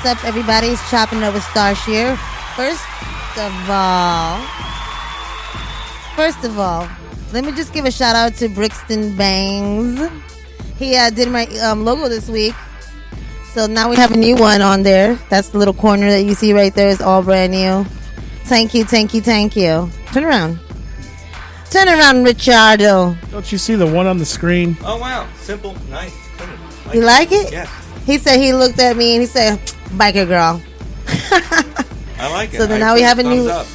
What's up, everybody? It's Choppin' Up with Starsh here. First of all, let me just give a shout out to Brixton Bangs. He did my logo this week. So now we have a new one on there. That's the little corner that you see right there. It's all brand new. Thank you. Turn around, Richardo. Don't you see the one on the screen? Oh, wow. Simple, nice, clean. You like it? Yes. He said he looked at me and he said, "Biker girl." I like it. So then now we have a new look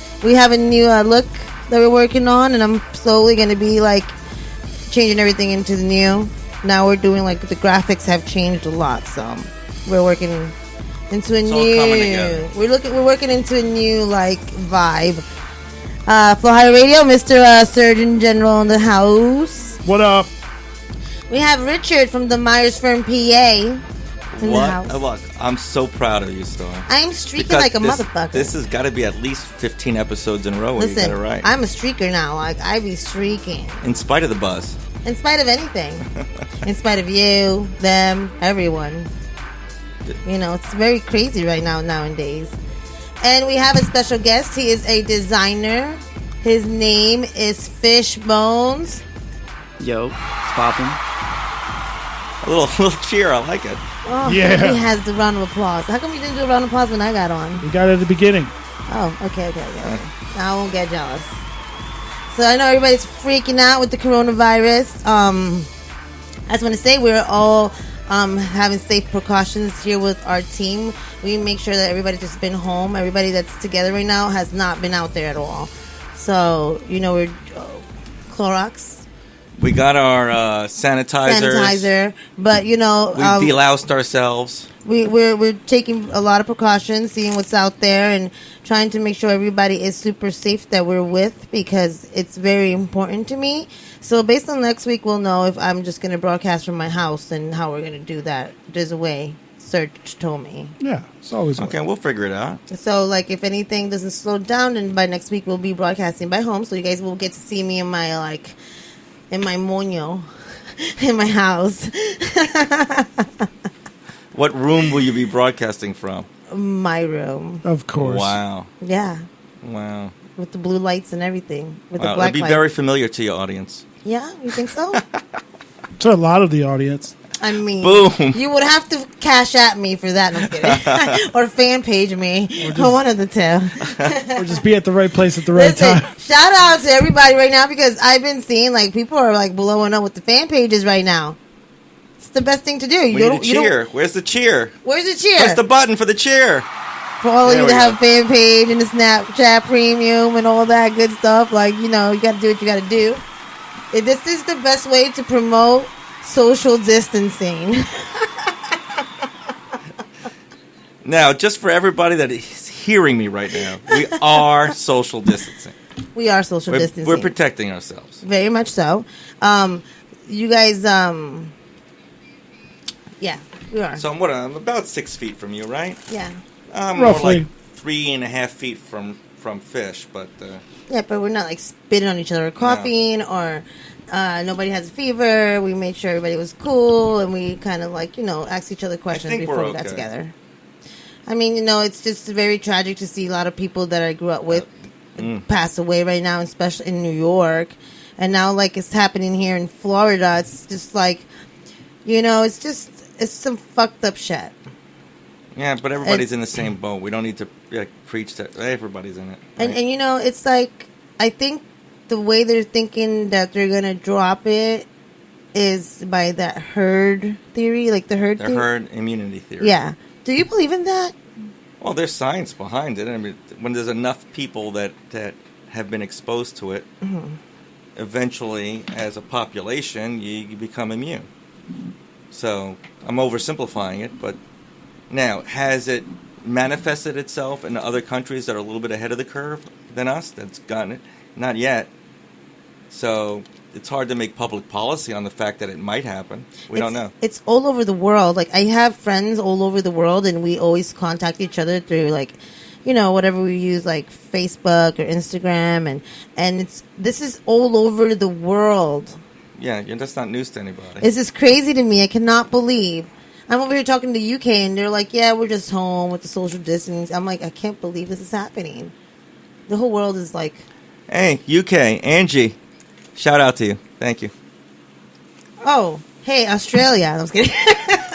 that we're working on, and I'm slowly going to be like changing everything into the new. Now we're doing like the graphics have changed a lot, so we're working into a new. We're working into a new like vibe. Flow High Radio, Mr. Surgeon General in the house. What up? We have Richard from the Myers Firm, PA. Look, I'm so proud of you, Star. I'm streaking like a motherfucker. This has got to be at least 15 episodes in a row where you got it right. I'm a streaker now. Like, I be streaking. In spite of the buzz. In spite of anything. In spite of you, them, everyone. You know, it's very crazy right now nowadays. And we have a special guest. He is a designer. His name is Fishbones. Yo, it's poppin'. A little cheer, I like it. Oh, yeah. He has the round of applause. How come you didn't do a round of applause when I got on? We got it at the beginning. Oh, okay. Now I won't get jealous. So I know everybody's freaking out with the coronavirus. I just want to say we're all having safe precautions here with our team. We make sure that everybody's just been home. Everybody that's together right now has not been out there at all. So, you know, we're Clorox. We got our sanitizer, but you know, we deloused ourselves. We're taking a lot of precautions, seeing what's out there, and trying to make sure everybody is super safe that we're with, because it's very important to me. So based on next week, we'll know if I'm just going to broadcast from my house and how we're going to do that. There's a way. Serge told me. Yeah, it's always okay. We'll figure it out. So, like, if anything doesn't slow down, then by next week we'll be broadcasting by home, so you guys will get to see me in my in my moño, in my house. What room will you be broadcasting from? My room. Of course. Wow. Yeah. Wow. With the blue lights and everything. With the It'll black be light. very familiar to your audience. Yeah, you think so? To a lot of the audience. I mean, boom. You would have to cash at me for that. No, I'm kidding. Or fan page me. Or one of the two. Or just be at the right place at the right time. Shout out to everybody right now, because I've been seeing like people are like blowing up with the fan pages right now. It's the best thing to do. We need a cheer. Where's the cheer? Where's the cheer? Press the button for the cheer. For all of you that have a fan page and the Snapchat Premium and all that good stuff, like, you know, you got to do what you got to do. This is the best way to promote social distancing. Now, just for everybody that is hearing me right now, we are social distancing. We are social distancing. We're protecting ourselves. Very much so. You guys, yeah, we are. So I'm about 6 feet from you, right? Yeah. I'm roughly more like 3.5 feet from Fish, but yeah, but we're not like spitting on each other or coughing or nobody has a fever. We made sure everybody was cool, and we kind of like, you know, asked each other questions before we got together. I mean, you know, it's just very tragic to see a lot of people that I grew up with pass away right now, especially in New York. And now, like, it's happening here in Florida. It's just like, you know, it's some fucked up shit. Yeah, but everybody's in the same boat. We don't need to preach that everybody's in it. Right? And you know, it's like, I think the way they're thinking that they're going to drop it is by that herd theory, like the herd theory. Herd immunity theory. Yeah. Do you believe in that? Well, there's science behind it. I mean, when there's enough people that have been exposed to it, eventually, as a population, you become immune. So, I'm oversimplifying it, but now, has it manifested itself in other countries that are a little bit ahead of the curve than us that's gotten it? Not yet. So it's hard to make public policy on the fact that it might happen. We don't know. It's all over the world. Like, I have friends all over the world, and we always contact each other through, like, you know, whatever we use, like Facebook or Instagram, and this is all over the world. Yeah, that's not news to anybody. It's just crazy to me. I cannot believe. I'm over here talking to the UK, and they're like, yeah, we're just home with the social distance. I'm like, I can't believe this is happening. The whole world is like... Hey, UK, Angie, shout out to you. Thank you. Oh, hey, Australia. I was kidding.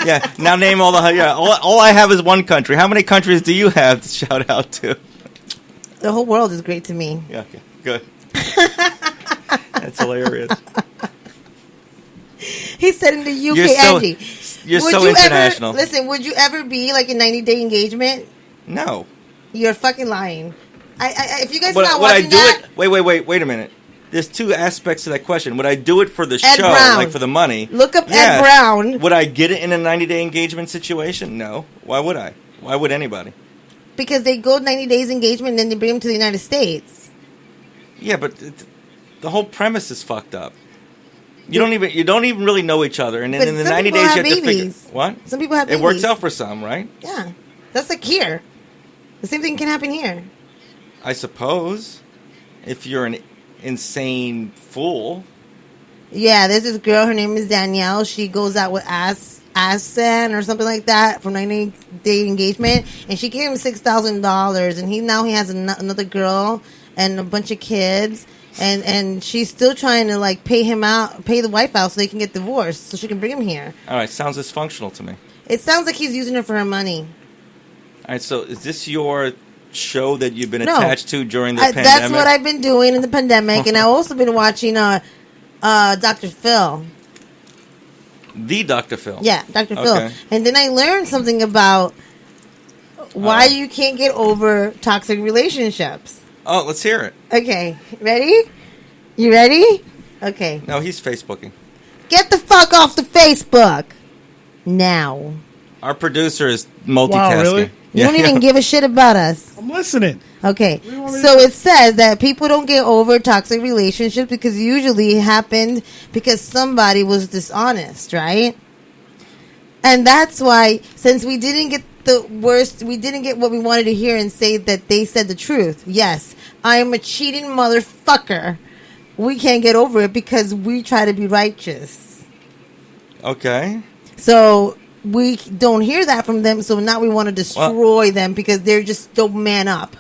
Yeah, now name all the... Yeah, all I have is one country. How many countries do you have to shout out to? The whole world is great to me. Yeah, okay, good. That's hilarious. He said in the UK, Angie. You're so international. Listen, would you ever be like a 90-day engagement? No. You're fucking lying. If you guys are not watching Wait a minute. There's two aspects to that question. Would I do it for the show, Brown. like for the money? Look up Ed Brown. Would I get it in a 90-day engagement situation? No. Why would I? Why would anybody? Because they go 90 days engagement and then they bring them to the United States. Yeah, but the whole premise is fucked up. You don't even really know each other, and then in the 90 days you have to figure what. Some people have babies. It works out for some, right? Yeah, that's like here. The same thing can happen here. I suppose, if you're an insane fool. Yeah, there's this girl. Her name is Danielle. She goes out with Asan or something like that for 90-day engagement, and she gave him $6,000, and he has another girl and a bunch of kids. And she's still trying to like pay the wife out so they can get divorced, so she can bring him here. All right, sounds dysfunctional to me. It sounds like he's using her for her money. All right, so is this your show that you've been attached to during the pandemic? That's what I've been doing in the pandemic, and I've also been watching Dr. Phil. The Dr. Phil. Yeah, Dr. Phil. And then I learned something about why you can't get over toxic relationships. Oh, let's hear it. Okay, ready? You ready? Okay. No, he's Facebooking. Get the fuck off the Facebook now. Our producer is multitasking. Wow, really? You don't even give a shit about us. I'm listening. Okay, so it says that people don't get over toxic relationships because usually it happened because somebody was dishonest, right? And that's why, since we didn't get we didn't get what we wanted to hear and say that they said the truth. Yes, I am a cheating motherfucker. We can't get over it because we try to be righteous. Okay. So we don't hear that from them, so now we want to destroy them because they're just don't man up.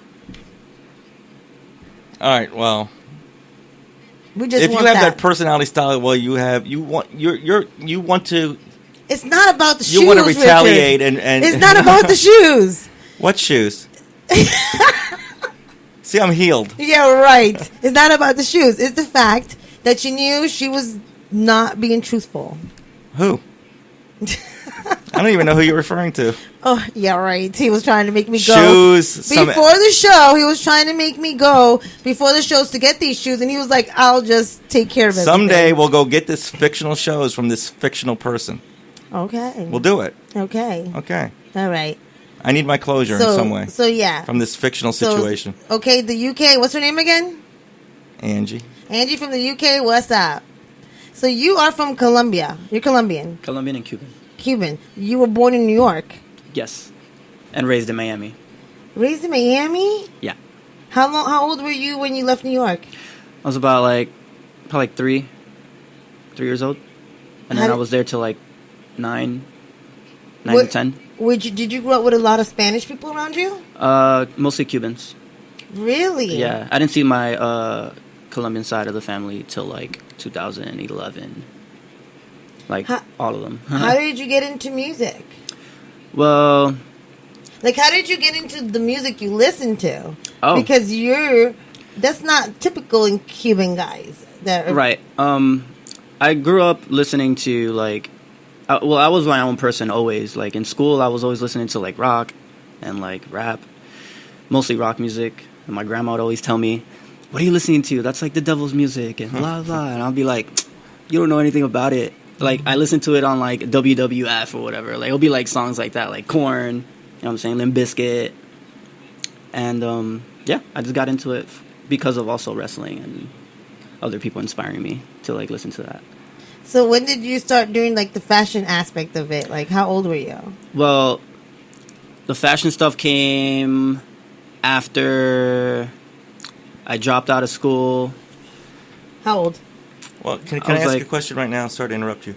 All right, well, we just if you have that personality style, well, you want to. It's not about the shoes. You want to retaliate, Richard. and it's not about the shoes. What shoes? See, I'm healed. Yeah, right. It's not about the shoes. It's the fact that you knew she was not being truthful. Who? I don't even know who you're referring to. Oh, yeah, right. He was trying to make me go. Shoes. Before the show, he was trying to make me go before the shows to get these shoes, and he was like, I'll just take care of it. Someday we'll go get this fictional shows from this fictional person. Okay. We'll do it. Okay. Okay. All right. I need my closure in some way. So, yeah. From this fictional situation. Okay, the UK. What's her name again? Angie. Angie from the UK. What's up? So, you are from Colombia. You're Colombian. Colombian and Cuban. Cuban. You were born in New York. Yes. And raised in Miami. Raised in Miami? Yeah. How old were you when you left New York? I was probably 3 years old. And then I was there till like 9 to 10. Did you grow up with a lot of Spanish people around you? Mostly Cubans. Really? Yeah. I didn't see my Colombian side of the family till like 2011. All of them. How did you get into music? Well... how did you get into the music you listen to? Oh. Because that's not typical in Cuban guys. Right. I grew up listening to, I was my own person always. In school, I was always listening to, rock and, rap. Mostly rock music. And my grandma would always tell me, what are you listening to? That's, the devil's music and blah, blah. And I'll be like, you don't know anything about it. I listen to it on, WWF or whatever. It'll be, songs like that, like Korn, you know what I'm saying, Limp Bizkit. And, yeah, I just got into it because of also wrestling and other people inspiring me to, listen to that. So when did you start doing, the fashion aspect of it? How old were you? Well, the fashion stuff came after I dropped out of school. How old? Well, can I ask a question right now? Sorry to interrupt you.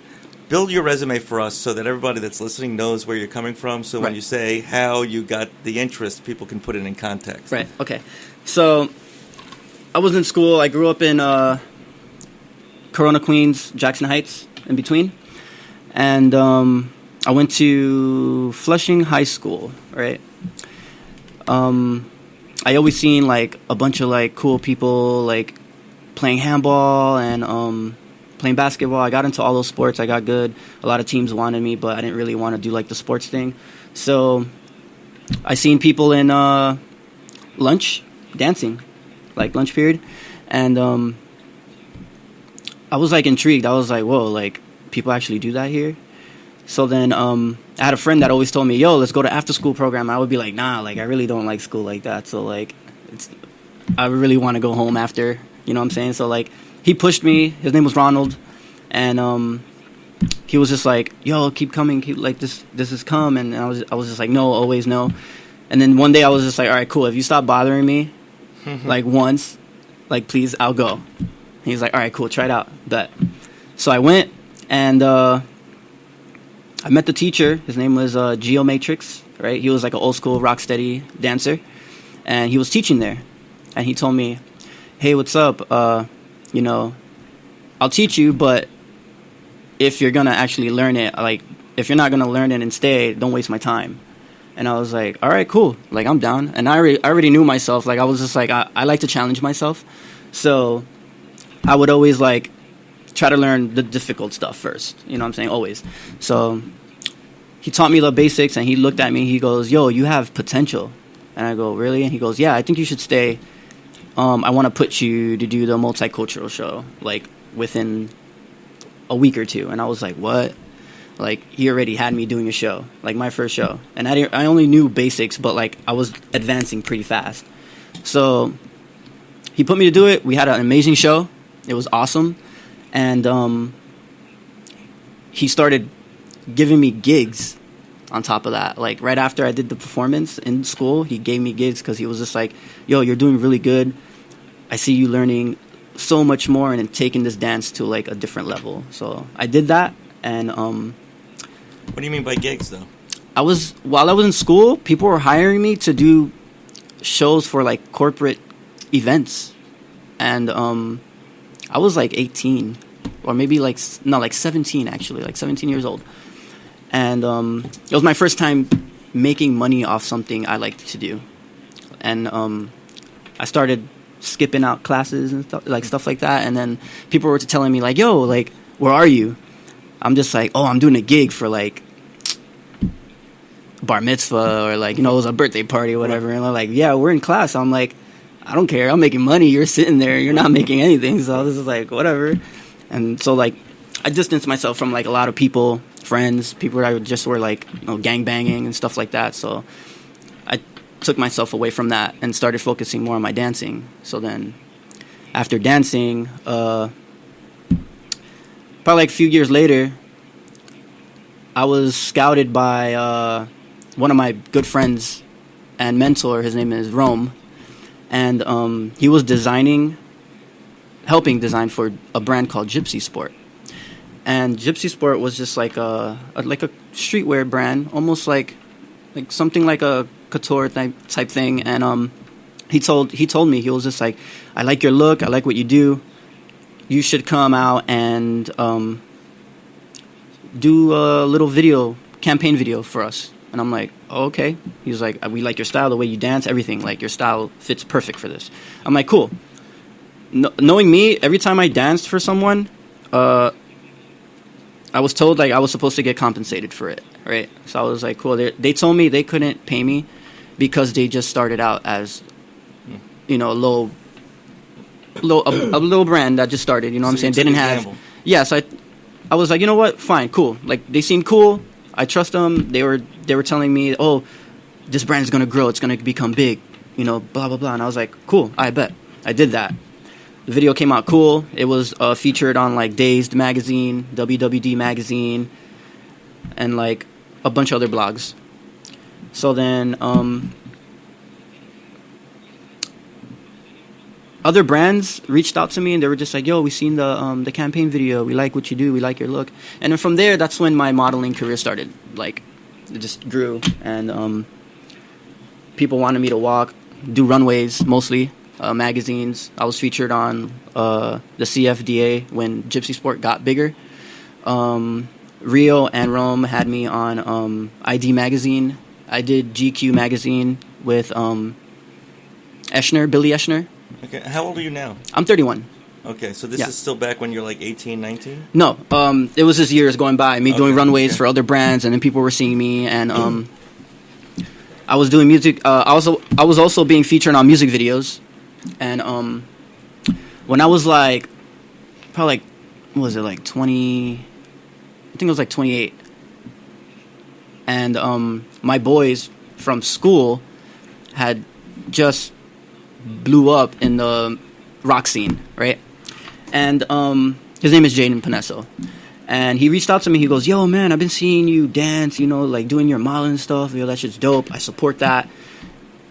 build your resume for us so that everybody that's listening knows where you're coming from. So when you say how you got the interest, people can put it in context. Right. Okay. So I was in school. I grew up in Corona, Queens, Jackson Heights, in between, and I went to Flushing High School. Right. I always seen like a bunch of like cool people like playing handball and playing basketball. I got into all those sports. I got good. A lot of teams wanted me, but I didn't really want to do like the sports thing. So I seen people in lunch dancing, like lunch period, and I was like intrigued. I was like, whoa, like people actually do that here? So then I had a friend that always told me, yo, let's go to after school program. I would be like, nah, like I really don't like school like that. So like I really want to go home after, you know what I'm saying? So like he pushed me. His name was Ronald, and he was just like, yo, keep coming, keep like this is come. And I was just like, no, always no. And then one day I was just like, all right, cool. If you stop bothering me like once, like please, I'll go. And he's like, all right, cool, try it out. Bet. So I went and I met the teacher. His name was Geomatrix, right? He was like an old school rock steady dancer, and he was teaching there. And he told me, hey, what's up? You know, I'll teach you, but if you're gonna actually learn it, like if you're not gonna learn it and stay, don't waste my time. And I was like, all right, cool, like I'm down. And I already knew myself. Like I was just like, I like to challenge myself, so I would always like try to learn the difficult stuff first. You know what I'm saying? Always. So he taught me the basics, and he looked at me. He goes, yo, you have potential. And I go, really? And he goes, yeah, I think you should stay. I want to put you to do the multicultural show, like, within a week or two. And I was like, what? Like, he already had me doing a show, like, my first show. And I only knew basics, but, like, I was advancing pretty fast. So he put me to do it. We had an amazing show. It was awesome. And he started giving me gigs on top of that. Like, right after I did the performance in school, he gave me gigs because he was just like, yo, you're doing really good. I see you learning so much more and taking this dance to, like, a different level. So I did that. And what do you mean by gigs, though? While I was in school, people were hiring me to do shows for, like, corporate events. And I was like 18, or maybe like 17 actually, like 17 years old. And it was my first time making money off something I liked to do. And I started skipping out classes and stuff like that. And then people were telling me like, yo, like, where are you? I'm just like, oh, I'm doing a gig for like bar mitzvah, or like, you know, it was a birthday party or whatever. And they're like, yeah, we're in class. I'm like, I don't care. I'm making money. You're sitting there. You're not making anything. So this is like, whatever. And so, like, I distanced myself from, like, a lot of people, friends, people that just were, like, you know, gangbanging and stuff like that. So I took myself away from that and started focusing more on my dancing. So then after dancing, probably like a few years later, I was scouted by one of my good friends and mentor. His name is Rome. And he was helping design for a brand called Gypsy Sport. And Gypsy Sport was just like a streetwear brand, almost like something like a couture type thing. And he told me, he was just like, I like your look, I like what you do. You should come out and do a little campaign video for us. And I'm like, oh, okay. He was like, we like your style, the way you dance, everything. Like, your style fits perfect for this. I'm like, cool. Knowing me, every time I danced for someone, I was told, like, I was supposed to get compensated for it, right? So I was like, cool. They told me they couldn't pay me because they just started out as, you know, a little brand that just started, you know what I'm saying? They didn't have... Yeah, so I was like, you know what? Fine, cool. Like, they seemed cool. I trust them. They were telling me, oh, this brand is going to grow. It's going to become big, you know, blah, blah, blah. And I was like, cool, I bet. I did that. The video came out cool. It was featured on, like, Dazed magazine, WWD magazine, and, like, a bunch of other blogs. So then other brands reached out to me and they were just like, yo, we seen the campaign video. We like what you do. We like your look. And then from there, that's when my modeling career started. Like, it just grew. And people wanted me to do runways mostly, magazines. I was featured on the CFDA when Gypsy Sport got bigger. Rio and Rome had me on ID Magazine. I did GQ Magazine with Billy Eschner. Okay, how old are you now? I'm 31. Okay, so this is still back when you're like 18, 19? No, it was just years going by, me doing runways for other brands, and then people were seeing me, and I was doing music. I was also being featured on music videos, and when I was like, probably like, what was it, like 20? I think it was like 28, and my boys from school had just blew up in the rock scene, right? And his name is Jaden Panesso. And he reached out to me. He goes, yo, man, I've been seeing you dance, you know, like doing your modeling stuff. Yo, that shit's dope. I support that.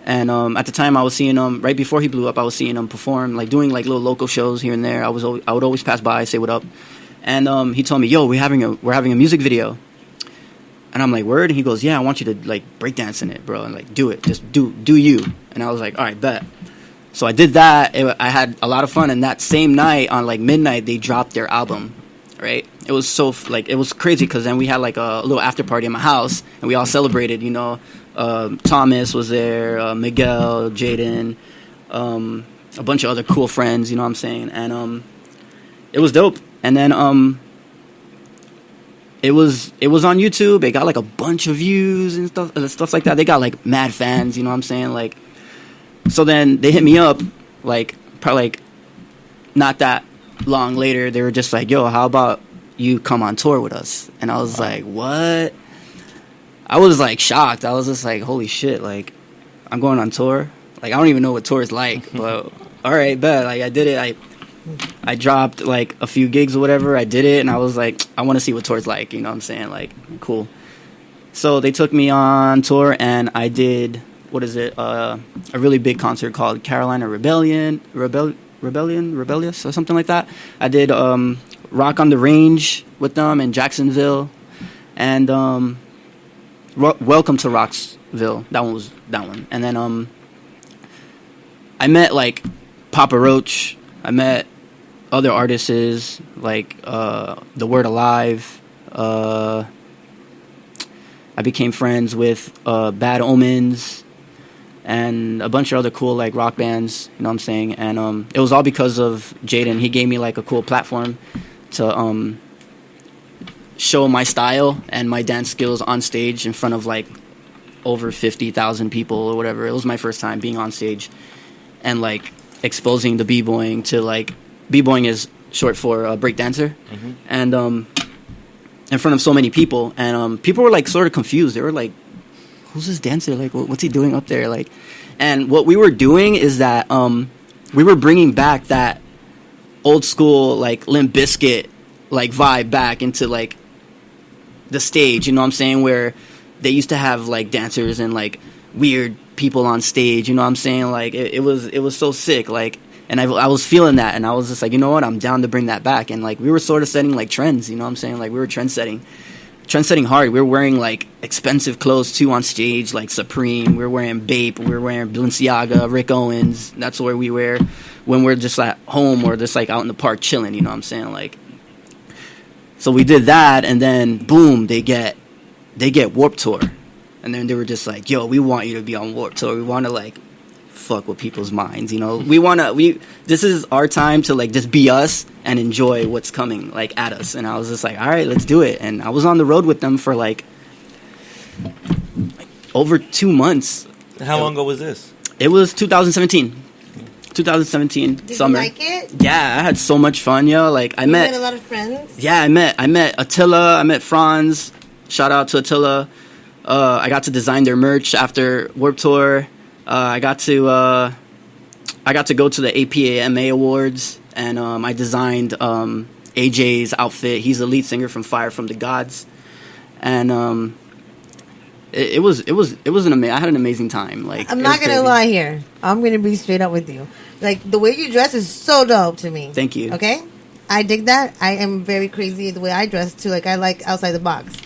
And at the time, I was seeing him, right before he blew up, I was seeing him perform, like doing like little local shows here and there. I would always pass by, say what up. And he told me, yo, we're having a music video. And I'm like, word? And he goes, yeah, I want you to like break dance in it, bro. And like, do it. Just do you. And I was like, all right, bet. So I did that. I had a lot of fun. And that same night, on like midnight, they dropped their album, right? It was so, like, it was crazy because then we had like a little after party in my house. And we all celebrated, you know. Thomas was there, Miguel, Jaden, a bunch of other cool friends, you know what I'm saying? And it was dope. And then it was on YouTube. It got like a bunch of views and stuff like that. They got like mad fans, you know what I'm saying? Like, so then they hit me up, like, probably like not that long later. They were just like, yo, how about you come on tour with us? And I was like, what? I was like shocked. I was just like, holy shit, like, I'm going on tour? Like, I don't even know what tour is like, but all right, bet. Like, I did it. I dropped like a few gigs or whatever. I did it, and I was like, I want to see what tour's like, you know what I'm saying? Like, cool. So they took me on tour, and I did, a really big concert called Carolina Rebellious or something like that. I did Rock on the Range with them in Jacksonville, and Welcome to Rocksville. That one. And then I met like Papa Roach. I met other artists like The Word Alive. I became friends with Bad Omens and a bunch of other cool like rock bands, you know what I'm saying? And it was all because of Jaden. He gave me like a cool platform to show my style and my dance skills on stage in front of like over 50,000 people or whatever. It was my first time being on stage and like exposing the b-boying to like, b-boying is short for breakdancer, and in front of so many people, and people were like sort of confused. They were like, who's this dancer? Like, what's he doing up there? Like, and what we were doing is that we were bringing back that old school like Limp Bizkit like vibe back into like the stage, you know what I'm saying, where they used to have like dancers and like weird people on stage, you know what I'm saying? Like it was so sick, like, and I was feeling that, and I was just like, you know what, I'm down to bring that back. And like we were sort of setting like trends, you know what I'm saying? Like we were trend setting hard. We were wearing like expensive clothes too on stage, like Supreme. We were wearing Bape. We were wearing Balenciaga, Rick Owens. That's where we wear when we're just at home or just like out in the park chilling, you know what I'm saying? Like, so we did that, and then boom, they get Warped Tour. And then they were just like, yo, we want you to be on Warped Tour. We want to like fuck with people's minds, you know? This is our time to like just be us and enjoy what's coming like at us. And I was just like, all right, let's do it. And I was on the road with them for like over 2 months. How long ago was this? It was 2017. 2017 Did summer. you like it? Yeah, I had so much fun, yo. Like I met a lot of friends. Yeah, I met Attila. I met Franz. Shout out to Attila. I got to design their merch after Warped Tour. I got to go to the APAMA Awards, and I designed AJ's outfit. He's the lead singer from Fire from the Gods, and it was an amazing. I had an amazing time. Like, I'm not gonna lie here. I'm gonna be straight up with you. Like, the way you dress is so dope to me. Thank you. Okay? I dig that. I am very crazy the way I dress, too. Like, I like outside the box.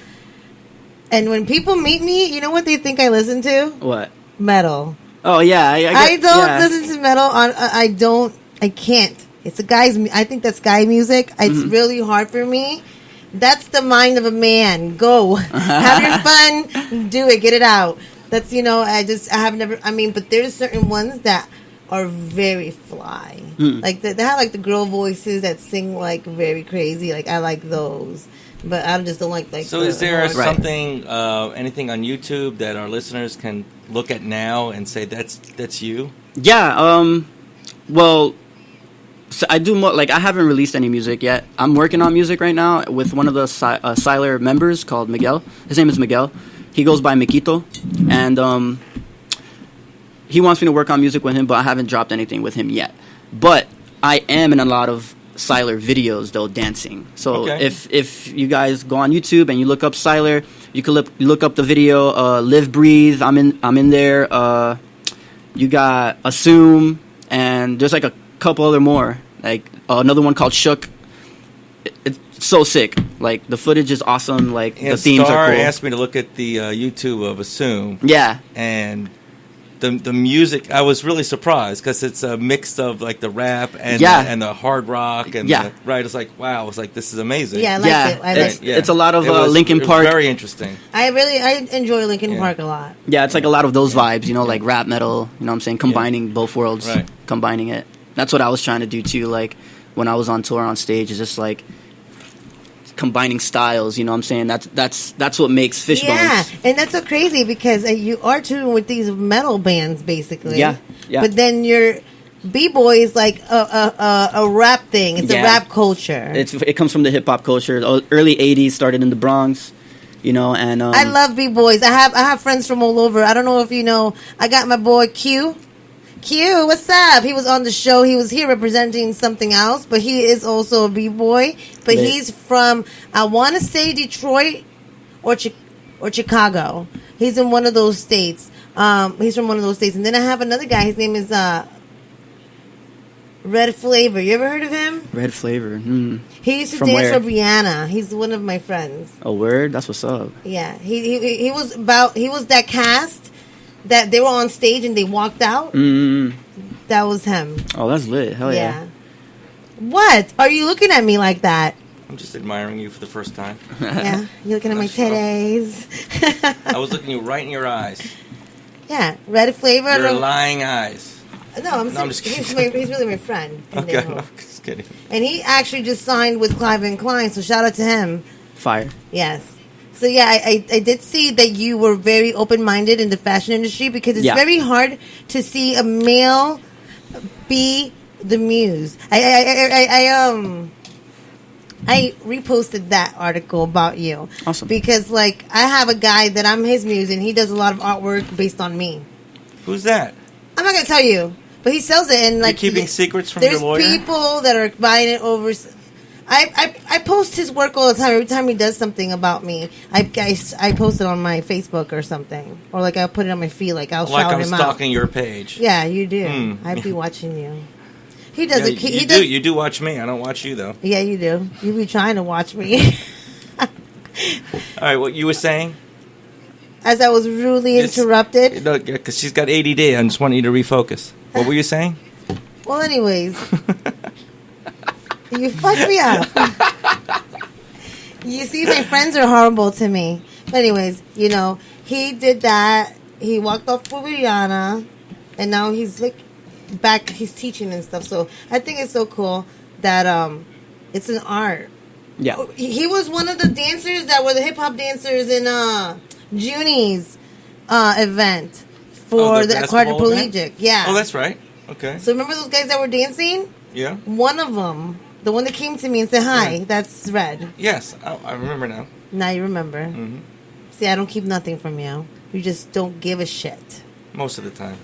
And when people meet me, you know what they think I listen to? What? Metal. Oh, yeah. I don't listen to metal. I can't. It's I think that's guy music. It's really hard for me. That's the mind of a man. Go. Have your fun. Do it. Get it out. That's, but there's certain ones that are very fly. Like, they have, like, the girl voices that sing, like, very crazy. Like, I like those. But I just don't like So is there something, anything on YouTube that our listeners can look at now and say, that's you? Yeah, well... So I do more, like, I haven't released any music yet. I'm working on music right now with one of the Siler members called Miguel. His name is Miguel. He goes by Miquito. And he wants me to work on music with him, but I haven't dropped anything with him yet. But I am in a lot of Siler videos, though, dancing. So if you guys go on YouTube and you look up Siler, you can look up the video Live Breathe. I'm in there. You got Assume, and there's like a couple other more, like another one called Shook. It's so sick. Like, the footage is awesome. Like, the themes Star are cool. asked me to look at the YouTube of Assume. Yeah, and the music, I was really surprised because it's a mix of, like, the rap and the hard rock and right. It's like, wow. It's like, this is amazing. Yeah, I like it. It's a lot of Linkin Park. Very interesting. I enjoy Linkin Park a lot. Yeah, it's like a lot of those vibes. Like rap metal. You know what I'm saying? Combining both worlds. Right. Combining it. That's what I was trying to do too. Like, when I was on tour on stage, is just like combining styles. You know what I'm saying? That's what makes Fishbones. Yeah, and that's so crazy because you are touring with these metal bands, basically. Yeah. But then your B-boy is like a rap thing. It's a rap culture. It comes from the hip hop culture. Early '80s, started in the Bronx. And I love B-boys. I have friends from all over. I don't know if you know. I got my boy Q. Q, what's up? He was on the show. He was here representing something else, but he is also a B-boy. But he's from, I want to say Detroit or Chicago. He's in one of those states. He's from one of those states. And then I have another guy. His name is Red Flavor. You ever heard of him? Red Flavor. He used to dance for Rihanna. He's one of my friends. A word? That's what's up. Yeah. He was that cast that they were on stage and they walked out. That was him. Oh, that's lit. Hell yeah. What? Are you looking at me like that? I'm just admiring you for the first time. Yeah. You're looking at my titties. I was looking you right in your eyes. Yeah. Red Flavor. Your lying eyes. No, I'm just kidding. He's really my friend. Okay. I'm just kidding. And he actually just signed with Clive & Klein, so shout out to him. Fire. Yes. So, yeah, I did see that you were very open-minded in the fashion industry because it's very hard to see a male be the muse. I reposted that article about you. Awesome. Because, like, I have a guy that I'm his muse, and he does a lot of artwork based on me. Who's that? I'm not going to tell you, but he sells it. And, like, you're keeping secrets from your lawyer? There's people that are buying it over... I post his work all the time. Every time he does something about me, I post it on my Facebook or something, or like I'll put it on my feed. Like I'll shout him out. Like I'm stalking your page. Yeah, you do. I'd be watching you. He does it. You do watch me. I don't watch you though. Yeah, you do. You be trying to watch me. All right, what you were saying? As I was rudely interrupted. No, because she's got ADD. I just want you to refocus. What were you saying? Well, anyways. You fucked me up. You see, my friends are horrible to me. But anyways, he did that. He walked off with Rihanna, and now he's like back. He's teaching and stuff. So I think it's so cool that it's an art. Yeah. He was one of the dancers that were the hip hop dancers in Junie's event for the quadriplegic. Yeah. Oh, that's right. Okay. So remember those guys that were dancing? Yeah. One of them. The one that came to me and said hi, that's Red. Yes, I remember now. Now you remember. Mm-hmm. See, I don't keep nothing from you. You just don't give a shit. Most of the time.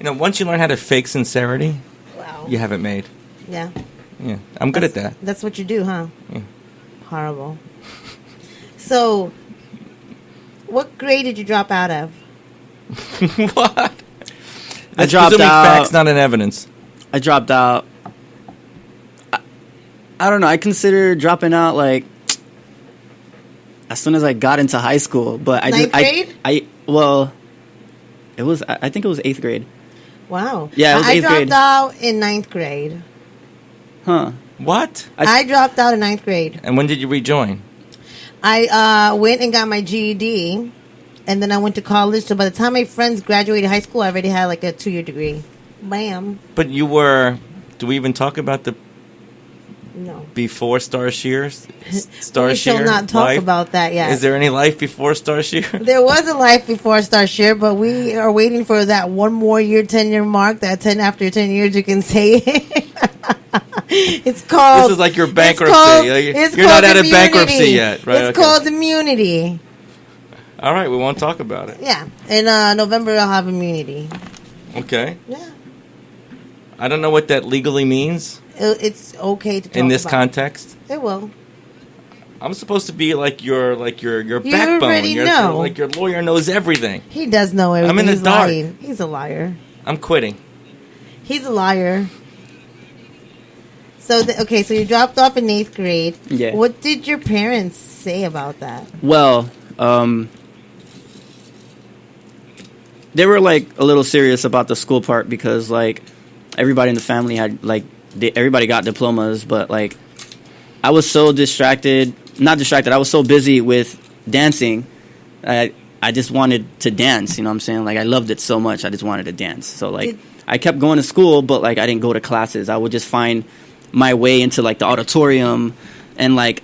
Once you learn how to fake sincerity, you have it made. Yeah. Yeah, I'm good at that. That's what you do, huh? Yeah. Horrible. So, what grade did you drop out of? What? I dropped out. Facts, not in evidence. I dropped out. I don't know. I consider dropping out like as soon as I got into high school. But Ninth grade? Well, it was. I think it was 8th grade. Wow. Yeah, it was 8th grade. I dropped out in 9th grade. Huh? What? I dropped out in 9th grade. And when did you rejoin? I went and got my GED, and then I went to college. So by the time my friends graduated high school, I already had like a 2-year degree. Bam. But you were. Do we even talk about the No. before Star Shear? We shall not talk about that yet. Is there any life before Star Shear? There was a life before Star Shear, but we are waiting for that one more year, 10-year mark. That 10 after 10 years, you can say it. It's called. This is like your bankruptcy. You're called not out of immunity. bankruptcy yet, right? It's called immunity. All right, we won't talk about it. Yeah, in November I'll have immunity. Okay. Yeah, I don't know what that legally means it's okay to talk in this about. context. It will. I'm supposed to be like your You backbone. already know. Like your lawyer knows everything. He does know everything. I'm in the He's dark. lying. He's a liar. I'm quitting. He's a liar. So so you dropped off in 8th grade. Yeah. What did your parents say about that? Well, they were like a little serious about the school part because like everybody in the family had like everybody got diplomas, but like I was so not distracted. I was so busy with dancing. I just wanted to dance. You know what I'm saying? Like I loved it so much. I just wanted to dance. So like I kept going to school, but like I didn't go to classes. I would just find my way into like the auditorium and like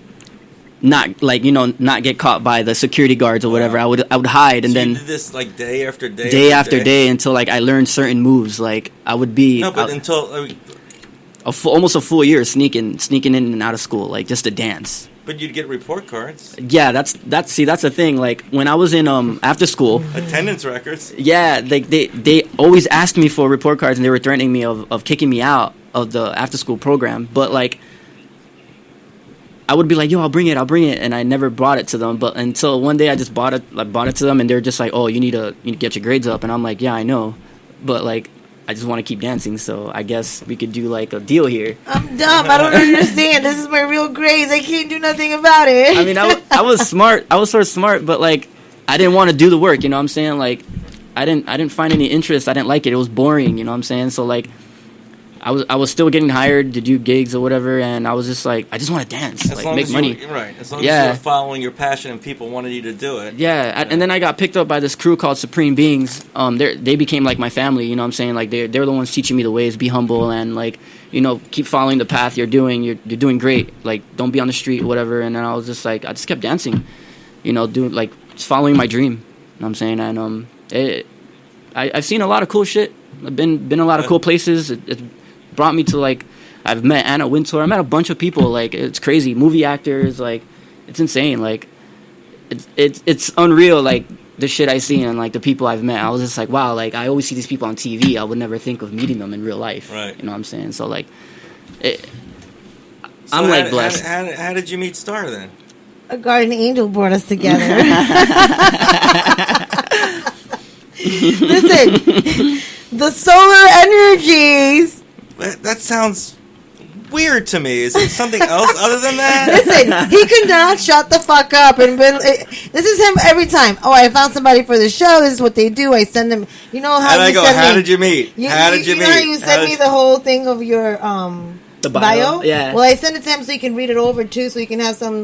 not get caught by the security guards or whatever. I would hide and then you did this like day after day, after day until like I learned certain moves. Like I would be until almost a full year sneaking in and out of school like just to dance. But you'd get report cards. Yeah, that's the thing. Like when I was in after school attendance records. Yeah, like they always asked me for report cards and they were threatening me of kicking me out of the after school program. But like I would be like, yo, I'll bring it, and I never brought it to them. But until one day I just bought it to them, and they're just like, oh, you need to get your grades up, and I'm like, yeah, I know, but like I just want to keep dancing, so I guess we could do like a deal here. I'm dumb. I don't understand. This is my real grades. I can't do nothing about it. I mean, I was smart. I was sort of smart, but like I didn't want to do the work. You know what I'm saying? Like I didn't find any interest. I didn't like it. It was boring. You know what I'm saying? So like I was still getting hired to do gigs or whatever, and I was just like, I just want to dance, like make money. Right. As long as you were following your passion and people wanted you to do it. Yeah. And then I got picked up by this crew called Supreme Beings. They became like my family. You know what I'm saying? Like they're the ones teaching me the ways. Be humble and like keep following the path you're doing. You're doing great. Like don't be on the street or whatever. And then I was just like, I just kept dancing. Doing like just following my dream. You know what I'm saying? And I've seen a lot of cool shit. I've been a lot of cool places. It brought me to like I've met Anna Wintour. I met a bunch of people. Like it's crazy. Movie actors. Like it's insane. Like it's unreal. Like the shit I see and like the people I've met. I was just like, wow. Like I always see these people on TV. I would never think of meeting them in real life. Right. You know what I'm saying? So like, I'm like blessed. How did you meet Star then? A guardian angel brought us together. Listen, the solar energies. That sounds weird to me. Is it something else other than that? Listen, he could not shut the fuck up. This is him every time. Oh, I found somebody for the show. This is what they do. I send them. You know how? And I go, how did you meet? How did you meet? You know how you sent me the whole thing of your the bio? Yeah. Well, I sent it to him so he can read it over too, so he can have some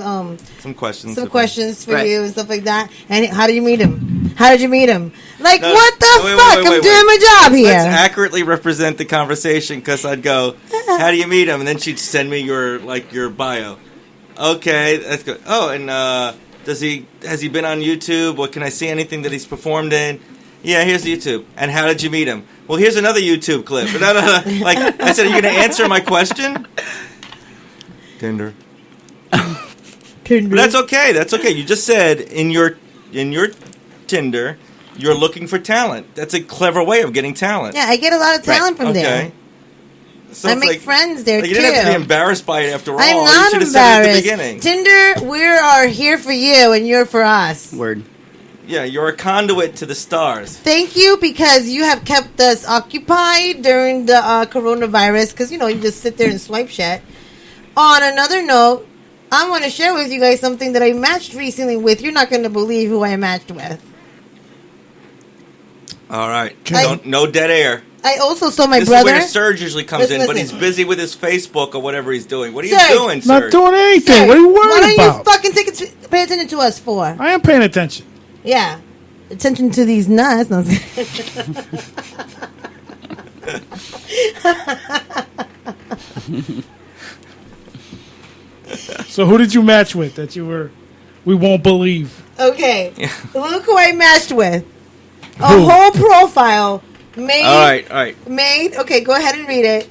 questions. Some questions for you and stuff like that. And how did you meet him? How did you meet him? Like, what the fuck? I'm doing my job here. Let's accurately represent the conversation, because I'd go, how do you meet him? And then she'd send me your bio. Okay, that's good. Oh, and has he been on YouTube? What, can I see anything that he's performed in? Yeah, here's YouTube. And how did you meet him? Well, here's another YouTube clip. Like I said, are you going to answer my question? Tinder. But that's okay. That's okay. You just said in your Tinder, you're looking for talent. That's a clever way of getting talent. Yeah, I get a lot of talent from there. So I make friends there, too. You didn't have to be embarrassed by it after all. I'm not embarrassed. Tinder, we are here for you, and you're for us. Word. Yeah, you're a conduit to the stars. Thank you, because you have kept us occupied during the coronavirus, because, you just sit there and swipe shit. On another note, I want to share with you guys something that I matched recently with. You're not going to believe who I matched with. All right. No dead air. I also saw my this brother. This is where Serge usually comes in, listen. But he's busy with his Facebook or whatever he's doing. What are Serge. you doing, Serge? Not doing anything. Serge, what are you worried about? What are about? you fucking pay attention to us for? I am paying attention. Yeah. Attention to these nuts. No. So who did you match with that we won't believe? Okay. Look who I matched with. A Who? whole profile made. All right. Made. Okay, go ahead and read it.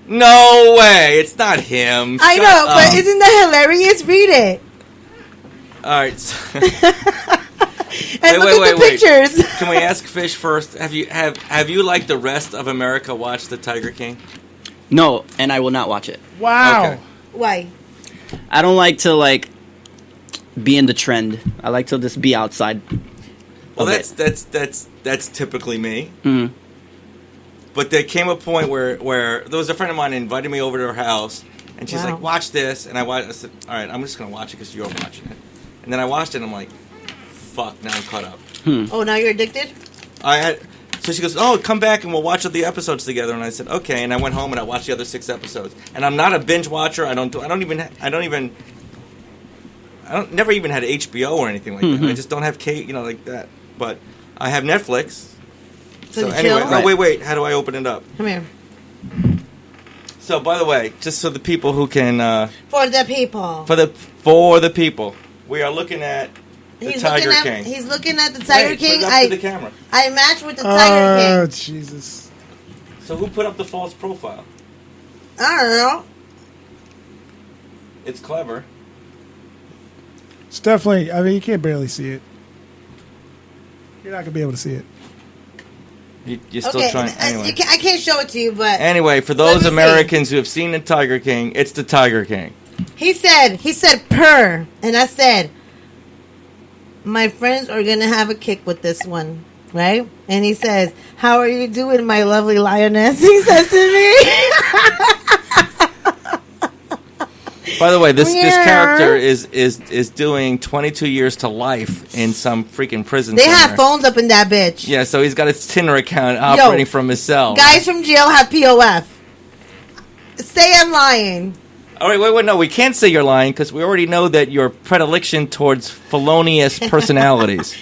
No way. It's not him. I know, but isn't that hilarious? Read it. All right. And look at the pictures. Can we ask Fish first? Have you like the rest of America watched the Tiger King? No, and I will not watch it. Wow. Okay. Why? I don't like to be in the trend. I like to just be outside. Well, that's typically me. Mm-hmm. But there came a point where there was a friend of mine invited me over to her house, and she's Wow. like, "Watch this," and I said, "All right, I'm just gonna watch it because you're watching it." And then I watched it, and I'm like, "Fuck!" Now I'm caught up. Oh, now you're addicted? So she goes, "Oh, come back and we'll watch the episodes together." And I said, "Okay." And I went home and I watched the other 6 episodes. And I'm not a binge watcher. I never even had HBO or anything like that. I just don't have like that. But I have Netflix. So anyway, chill? wait. How do I open it up? Come here. So by the way, just so the people who can For the people. for the people, we are looking at the Tiger King. He's looking at the Tiger King. Put it up to the camera. I matched with the Tiger Oh, King. Jesus. So who put up the false profile? I don't know. It's clever. It's definitely, I mean, you can't barely see it. You're not going to be able to see it. You're still trying. Anyway. I can't show it to you, but Anyway, for those Americans who have seen the Tiger King, it's the Tiger King. he said purr, and I said, my friends are gonna have a kick with this one, right? And he says, "How are you doing, my lovely lioness?" He says to me. By the way, this character is doing 22 years to life in some freaking prison. They have phones up in that bitch. Yeah, so he's got his Tinder account operating from his cell. Guys from jail have POF. Say I'm lying. All right, wait, no, we can't say you're lying because we already know that your predilection towards felonious personalities.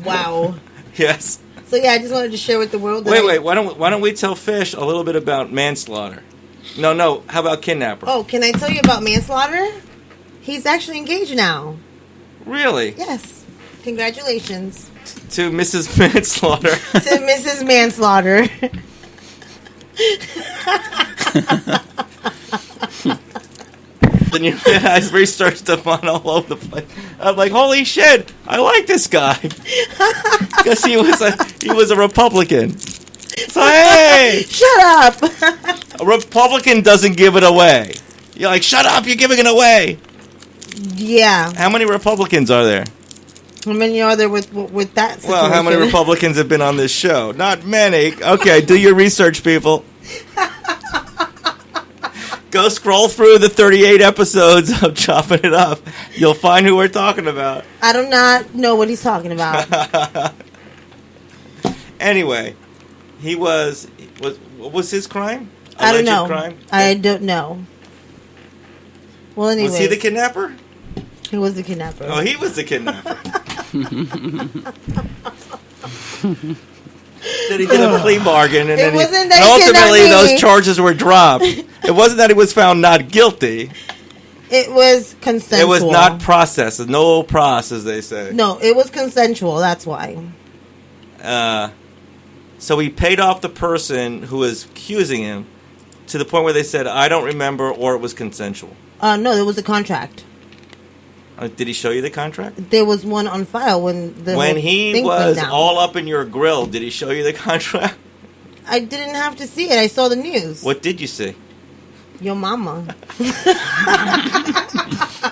Wow. Yes. So yeah, I just wanted to share with the world. Wait, why don't we tell Fish a little bit about manslaughter? No, how about kidnapper? Oh, can I tell you about manslaughter? He's actually engaged now. Really? Yes. Congratulations. To Mrs. Manslaughter. To Mrs. Manslaughter. Then your eyes researched them on all over the place. I'm like, holy shit! I like this guy because he was a Republican. So hey, Shut up! a Republican doesn't give it away. You're like, shut up! You're giving it away. Yeah. How many Republicans are there? How many are there with that situation? Well, how many Republicans have been on this show? Not many. Okay, do your research, people. Go scroll through the 38 episodes of Chopping It Up. You'll find who we're talking about. I do not know what he's talking about. Anyway, what was his crime? I don't know. Crime? I don't know. Well, anyway. Was he the kidnapper? He was the kidnapper. Oh, he was the kidnapper. That he did a plea bargain, and then ultimately those charges were dropped. It wasn't that he was found not guilty. It was consensual. It was not processed. No process, they say. No, it was consensual. That's why. So he paid off the person who was accusing him to the point where they said, "I don't remember," or it was consensual. No, there was a contract. Did he show you the contract? There was one on file when he was all up in your grill. Did he show you the contract? I didn't have to see it. I saw the news. What did you see? Your mama.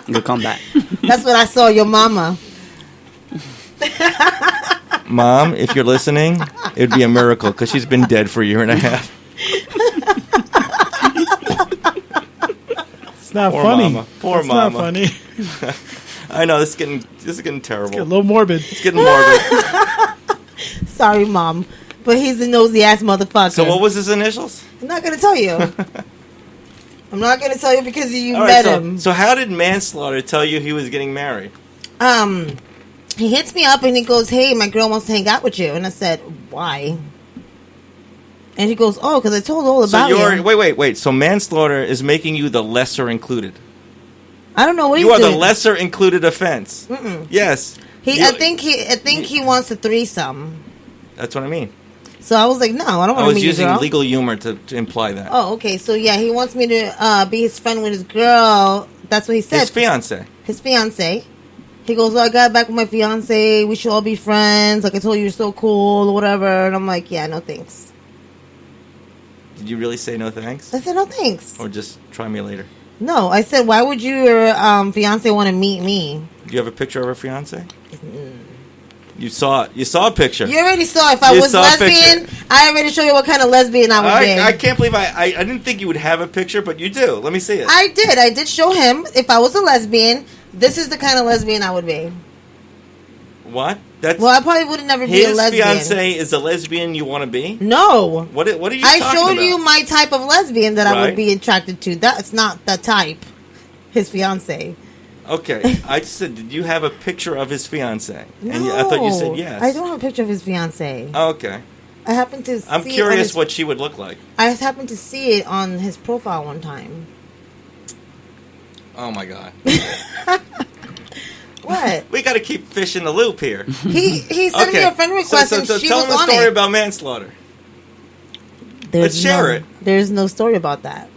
Good comeback. That's what I saw. Your mama. Mom, if you're listening, it would be a miracle because she's been dead for a year and a half. It's not Poor funny. mama. Poor it's mama. Not funny. I know, this is getting terrible. It's getting a little morbid. It's getting morbid. Sorry, Mom. But he's a nosy-ass motherfucker. So what was his initials? I'm not going to tell you. I'm not going to tell you because you All met right, him. So how did Manslaughter tell you he was getting married? He hits me up and he goes, "Hey, my girl wants to hang out with you." And I said, "Why?" And he goes, "Oh, because I told all about you." Wait. So Manslaughter is making you the lesser included. I don't know what You he's are doing. the lesser included offense. Mm-mm. Yes. I think he wants a threesome. That's what I mean. So I was like, "No, I don't I want to was meet your using girl." legal humor to imply that. Oh, okay. So yeah, he wants me to be his friend with his girl. That's what he said. His fiance. His fiance. He goes, "Oh, I got back with my fiance. We should all be friends. Like I told you, you're so cool or whatever." And I'm like, "Yeah, no thanks." Did you really say no thanks? I said, "No thanks." Or just try me later? No, I said, "Why would your fiance want to meet me?" Do you have a picture of her fiance? You saw it. You saw a picture. You already saw. If I You was saw a lesbian, picture. I already showed you what kind of lesbian I would be. I can't believe I didn't think you would have a picture, but you do. Let me see it. I did show him. If I was a lesbian, this is the kind of lesbian I would be. What? That's Well, I probably would never be a his lesbian. fiance is the lesbian you want to be? No. What are you I talking showed about? you my type of lesbian that I Right. would be attracted to. That's not the type. His fiance. Okay, I just said, did you have a picture of his fiance? No. And I thought you said yes. I don't have a picture of his fiance. Okay. I happened to I'm see it on curious his, what she would look like. I happened to see it on his profile one time. Oh my god. What? We got to keep fish in the loop here. He sent me a friend request so and she tell was him a on story it. about manslaughter. There's Let's share it. There's no story about that.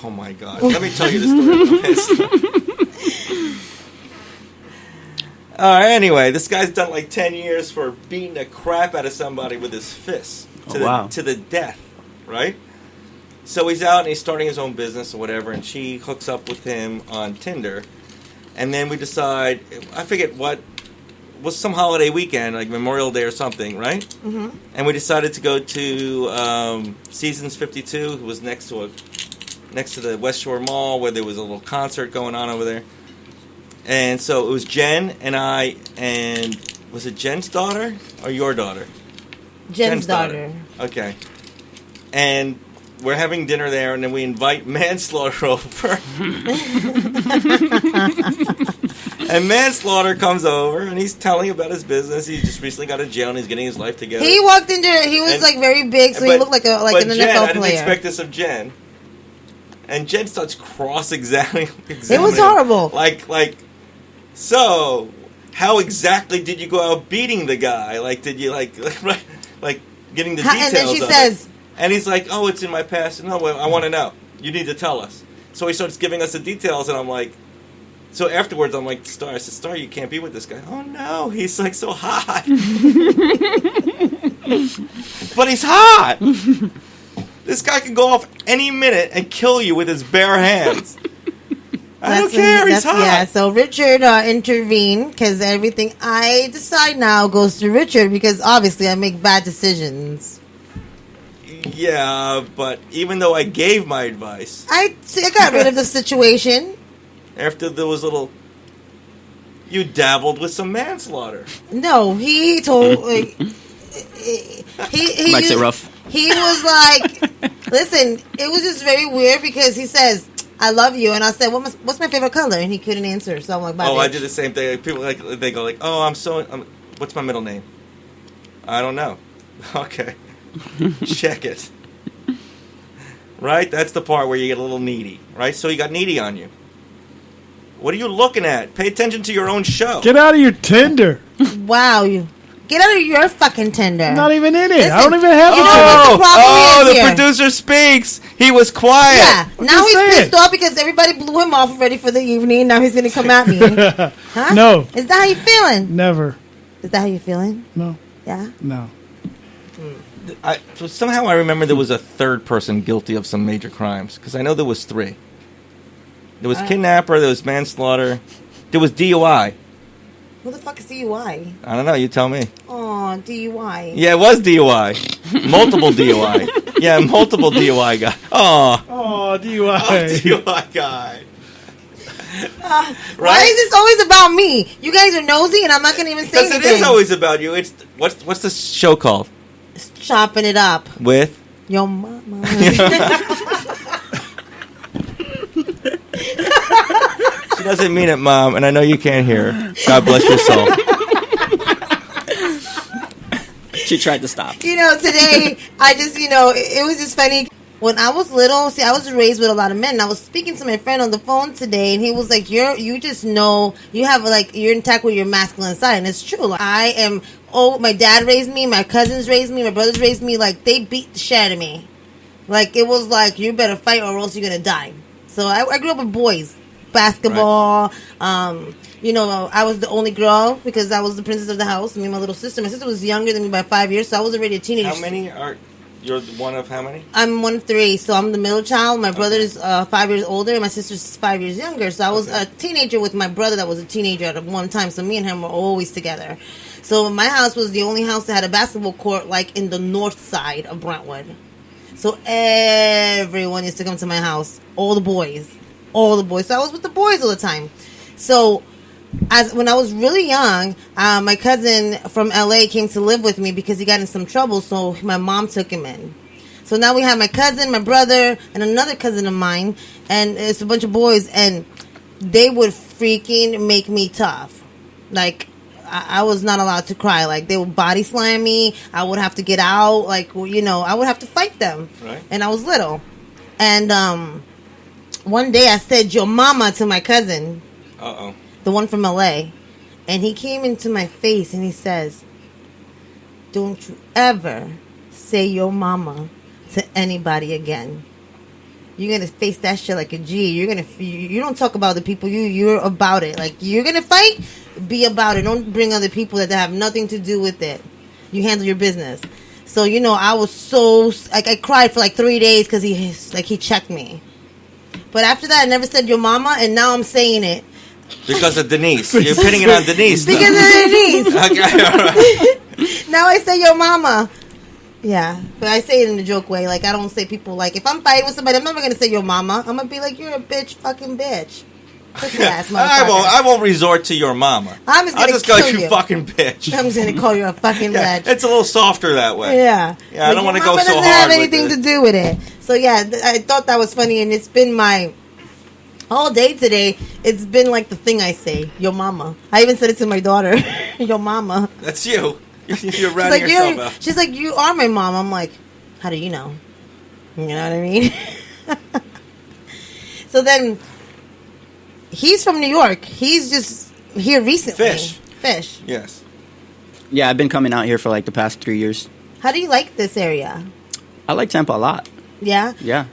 Oh my god. Let me tell you the story about manslaughter. Anyway, this guy's done like 10 years for beating the crap out of somebody with his fists to the death, right? So he's out and he's starting his own business or whatever, and she hooks up with him on Tinder, and then we decide, I forget what, was some holiday weekend, like Memorial Day or something, right? Mm-hmm. And we decided to go to Seasons 52, it was next to the West Shore Mall, where there was a little concert going on over there. And so it was Jen and I, and was it Jen's daughter or your daughter? Jen's daughter. Okay. And we're having dinner there, and then we invite Manslaughter over. And Manslaughter comes over, and he's telling about his business. He just recently got out of jail, and he's getting his life together. He walked into he was like very big, so he looked like an Jen, NFL I didn't player. expect this of Jen. And Jen starts cross-examining. It was horrible. Like, so how exactly did you go out beating the guy? Like, did you like getting the details? And then she of says, it? And he's like, "Oh, it's in my past." No, I want to know. You need to tell us. So he starts giving us the details, and I'm like, so afterwards, I'm like, Star, I said, Star, you can't be with this guy. Oh no, he's like so hot. But he's hot. This guy can go off any minute and kill you with his bare hands. I don't care. He's hot. Yeah, so Richard intervened because everything I decide now goes to Richard because obviously I make bad decisions. Yeah, but even though I gave my advice, I got rid of the situation. After there was you dabbled with some manslaughter. No, he told he Likes it rough. He was like, listen, it was just very weird because he says, "I love you," and I said, "What's my favorite color?" And he couldn't answer. So I'm like, "Bye, "Oh, bitch." I did the same thing." People they go like, "Oh, what's my middle name?" I don't know. Okay, check it. Right, that's the part where you get a little needy. Right, so you got needy on you. What are you looking at? Pay attention to your own show. Get out of your Tinder. Wow, you get out of your fucking Tinder. I'm not even in it. Listen, I don't even have you a know Tinder. what the problem is the here? producer speaks. He was quiet. Yeah, I'm now just he's saying. pissed off because everybody blew him off already for the evening. Now he's going to come at me. Huh? No. Is that how you feeling? Never. Is that how you feeling? No. Yeah. No. So somehow I remember there was a third person guilty of some major crimes because I know there was 3. There was kidnapper, there was manslaughter, there was DUI. Who the fuck is DUI? I don't know. You tell me. Oh, DUI. Yeah, it was DUI. Multiple DUI. Yeah, multiple DUI guy. Oh. Oh, DUI. DUI guy. Right? Why is this always about me? You guys are nosy, and I'm not gonna even say anything. Because it is always about you. It's what's the show called? Chopping it up with your mama. She doesn't mean it, Mom, and I know you can't hear her. God bless your soul. She tried to stop. Today, I just, it was just funny. When I was little, I was raised with a lot of men. And I was speaking to my friend on the phone today, and he was like, you just know, you have, you're intact with your masculine side. And it's true. My dad raised me, my cousins raised me, my brothers raised me. They beat the shit out of me. It was you better fight or else you're going to die. So I grew up with boys. Basketball. Right. I was the only girl because I was the princess of the house. Me and my little sister. My sister was younger than me by 5 years, so I was already a teenager. How many are... You're one of how many? I'm one of 3, so I'm the middle child. My brother's 5 years older, and my sister's 5 years younger. So I was a teenager with my brother that was a teenager at one time. So me and him were always together. So my house was the only house that had a basketball court, in the north side of Brentwood. So everyone used to come to my house. All the boys. So I was with the boys all the time. So when I was really young, my cousin from LA came to live with me because he got in some trouble, so my mom took him in. So now we have my cousin, my brother, and another cousin of mine, and it's a bunch of boys, and they would freaking make me tough. I was not allowed to cry. They would body slam me. I would have to get out. I would have to fight them. Right. And I was little. And one day I said, "Your mama," to my cousin. Uh-oh. The one from LA. And he came into my face and he says, "Don't you ever say your mama to anybody again. You're going to face that shit like a G. You don't talk about the people, you're about it. You're going to fight, be about it. Don't bring other people that have nothing to do with it. You handle your business." So, I was so, I cried for 3 days because he checked me. But after that, I never said your mama, and now I'm saying it. Because of Denise. You're pinning it on Denise. Because of Denise. Okay, all right. Now I say your mama. Yeah, but I say it in a joke way. I don't say people, if I'm fighting with somebody, I'm never going to say your mama. I'm going to be like, you're a bitch, fucking bitch. Ass I won't resort to your mama. I'll just go, you fucking bitch. I'm just going to call you a fucking bitch. It's a little softer that way. Yeah. Yeah, I don't want to go so hard. It doesn't have anything to do with it. So, yeah, I thought that was funny, and it's been all day today, it's been the thing I say, your mama. I even said it to my daughter, your mama. That's you. You're ratting yourself out. She's like, you are my mom. I'm like, how do you know? You know what I mean? So then, he's from New York. He's just here recently. Fish. Yes. Yeah, I've been coming out here for the past 3 years. How do you like this area? I like Tampa a lot. Yeah? Yeah.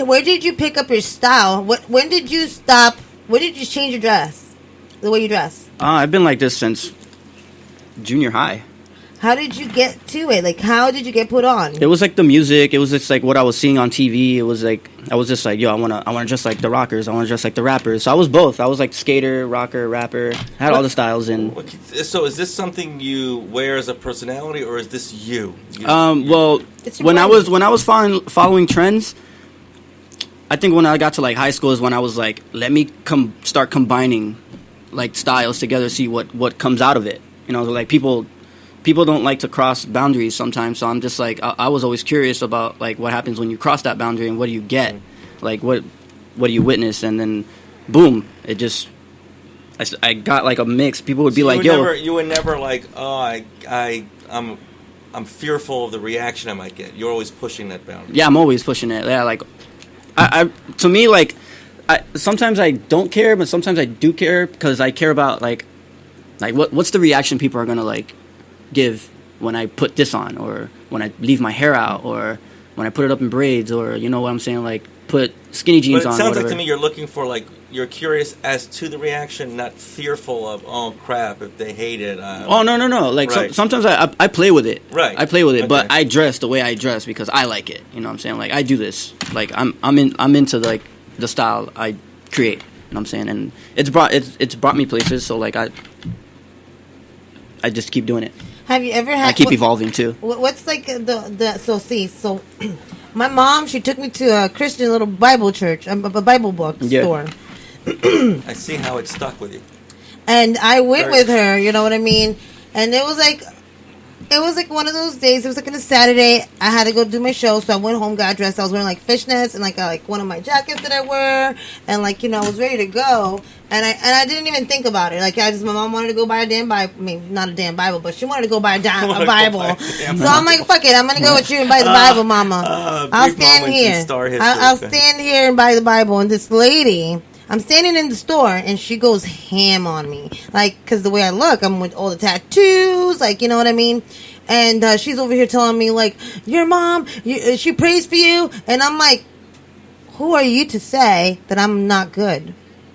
Where did you pick up your style? When did you stop? When did you change your dress? The way you dress? I've been like this since junior high. How did you get to it? How did you get put on? It was the music. It was just what I was seeing on TV. It was I was just yo, I wanna dress like the rockers. I wanna dress like the rappers. So I was both. I was skater, rocker, rapper. I had all the styles. And so is this something you wear as a personality, or is this you? Well, when I was following trends, I think when I got to high school is when I was let me start combining styles together, see what comes out of it. People don't like to cross boundaries sometimes, so I'm just I was always curious about what happens when you cross that boundary and what do you get, what do you witness, and then boom, it just I got a mix. People would be you were never I'm fearful of the reaction I might get. You're always pushing that boundary. Yeah, I'm always pushing it. Yeah, I to me sometimes I don't care, but sometimes I do care because I care about what's the reaction people are gonna give when I put this on, or when I leave my hair out, or when I put it up in braids, or you know what I'm saying, put skinny jeans on. But it sounds like to me you're looking for you're curious as to the reaction, not fearful of crap if they hate it. Oh no! Right. Sometimes I play with it. Right. I play with it, okay. But I dress the way I dress because I like it. You know what I'm saying? I do this. I'm into the style I create. You know what I'm saying? And it's brought me places. So I just keep doing it. Have you ever had? I keep evolving too. What's like so my mom, she took me to a Christian little Bible church, a Bible book store. I see how it stuck with you. And I went with her, you know what I mean? And it was like one of those days. It was like on a Saturday. I had to go do my show, so I went home, got dressed. I was wearing like fishnets and like one of my jackets that I wear, and like I was ready to go. And I didn't even think about it. Like my mom wanted to go buy a damn Bible. I mean, not a damn Bible, but she wanted to go buy a Bible. So I'm like, fuck it, I'm gonna go with you and buy the Bible, Mama. I'll stand here. I'll stand here and buy the Bible. And this lady, I'm standing in the store, and she goes ham on me. Like, because the way I look, I'm with all the tattoos, like, you know what I mean? And she's over here telling me, like, your mom, she prays for you. And I'm like, who are you to say that I'm not good?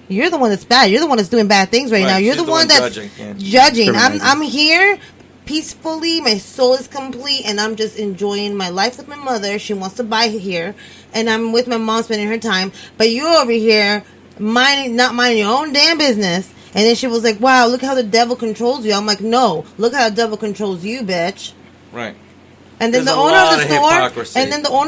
You're the one that's bad. You're the one that's doing bad things right now. You're the one that's judging. I'm here peacefully. My soul is complete, and I'm just enjoying my life with my mother. She wants to buy here, and I'm with my mom spending her time. But you're over here not minding your own damn business. And then she was like, wow, look how the devil controls you. I'm like, no, look how the devil controls you, bitch. Right. And then the owner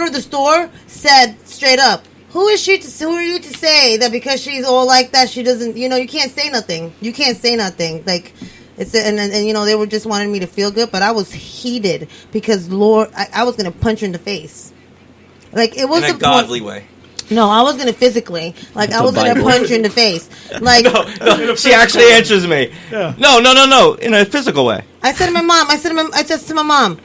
of the store said straight up, who are you to say that because she's all like that, she doesn't, you can't say nothing. You can't say nothing. Like, and they were just wanting me to feel good, but I was heated because, Lord, I was going to punch her in the face. Like, it was in a godly way. No, I was going to physically. Like, I was going to punch her in the face. Like, no, she actually answers me. Yeah. No, in a physical way. I said to my mom, I said to my mom,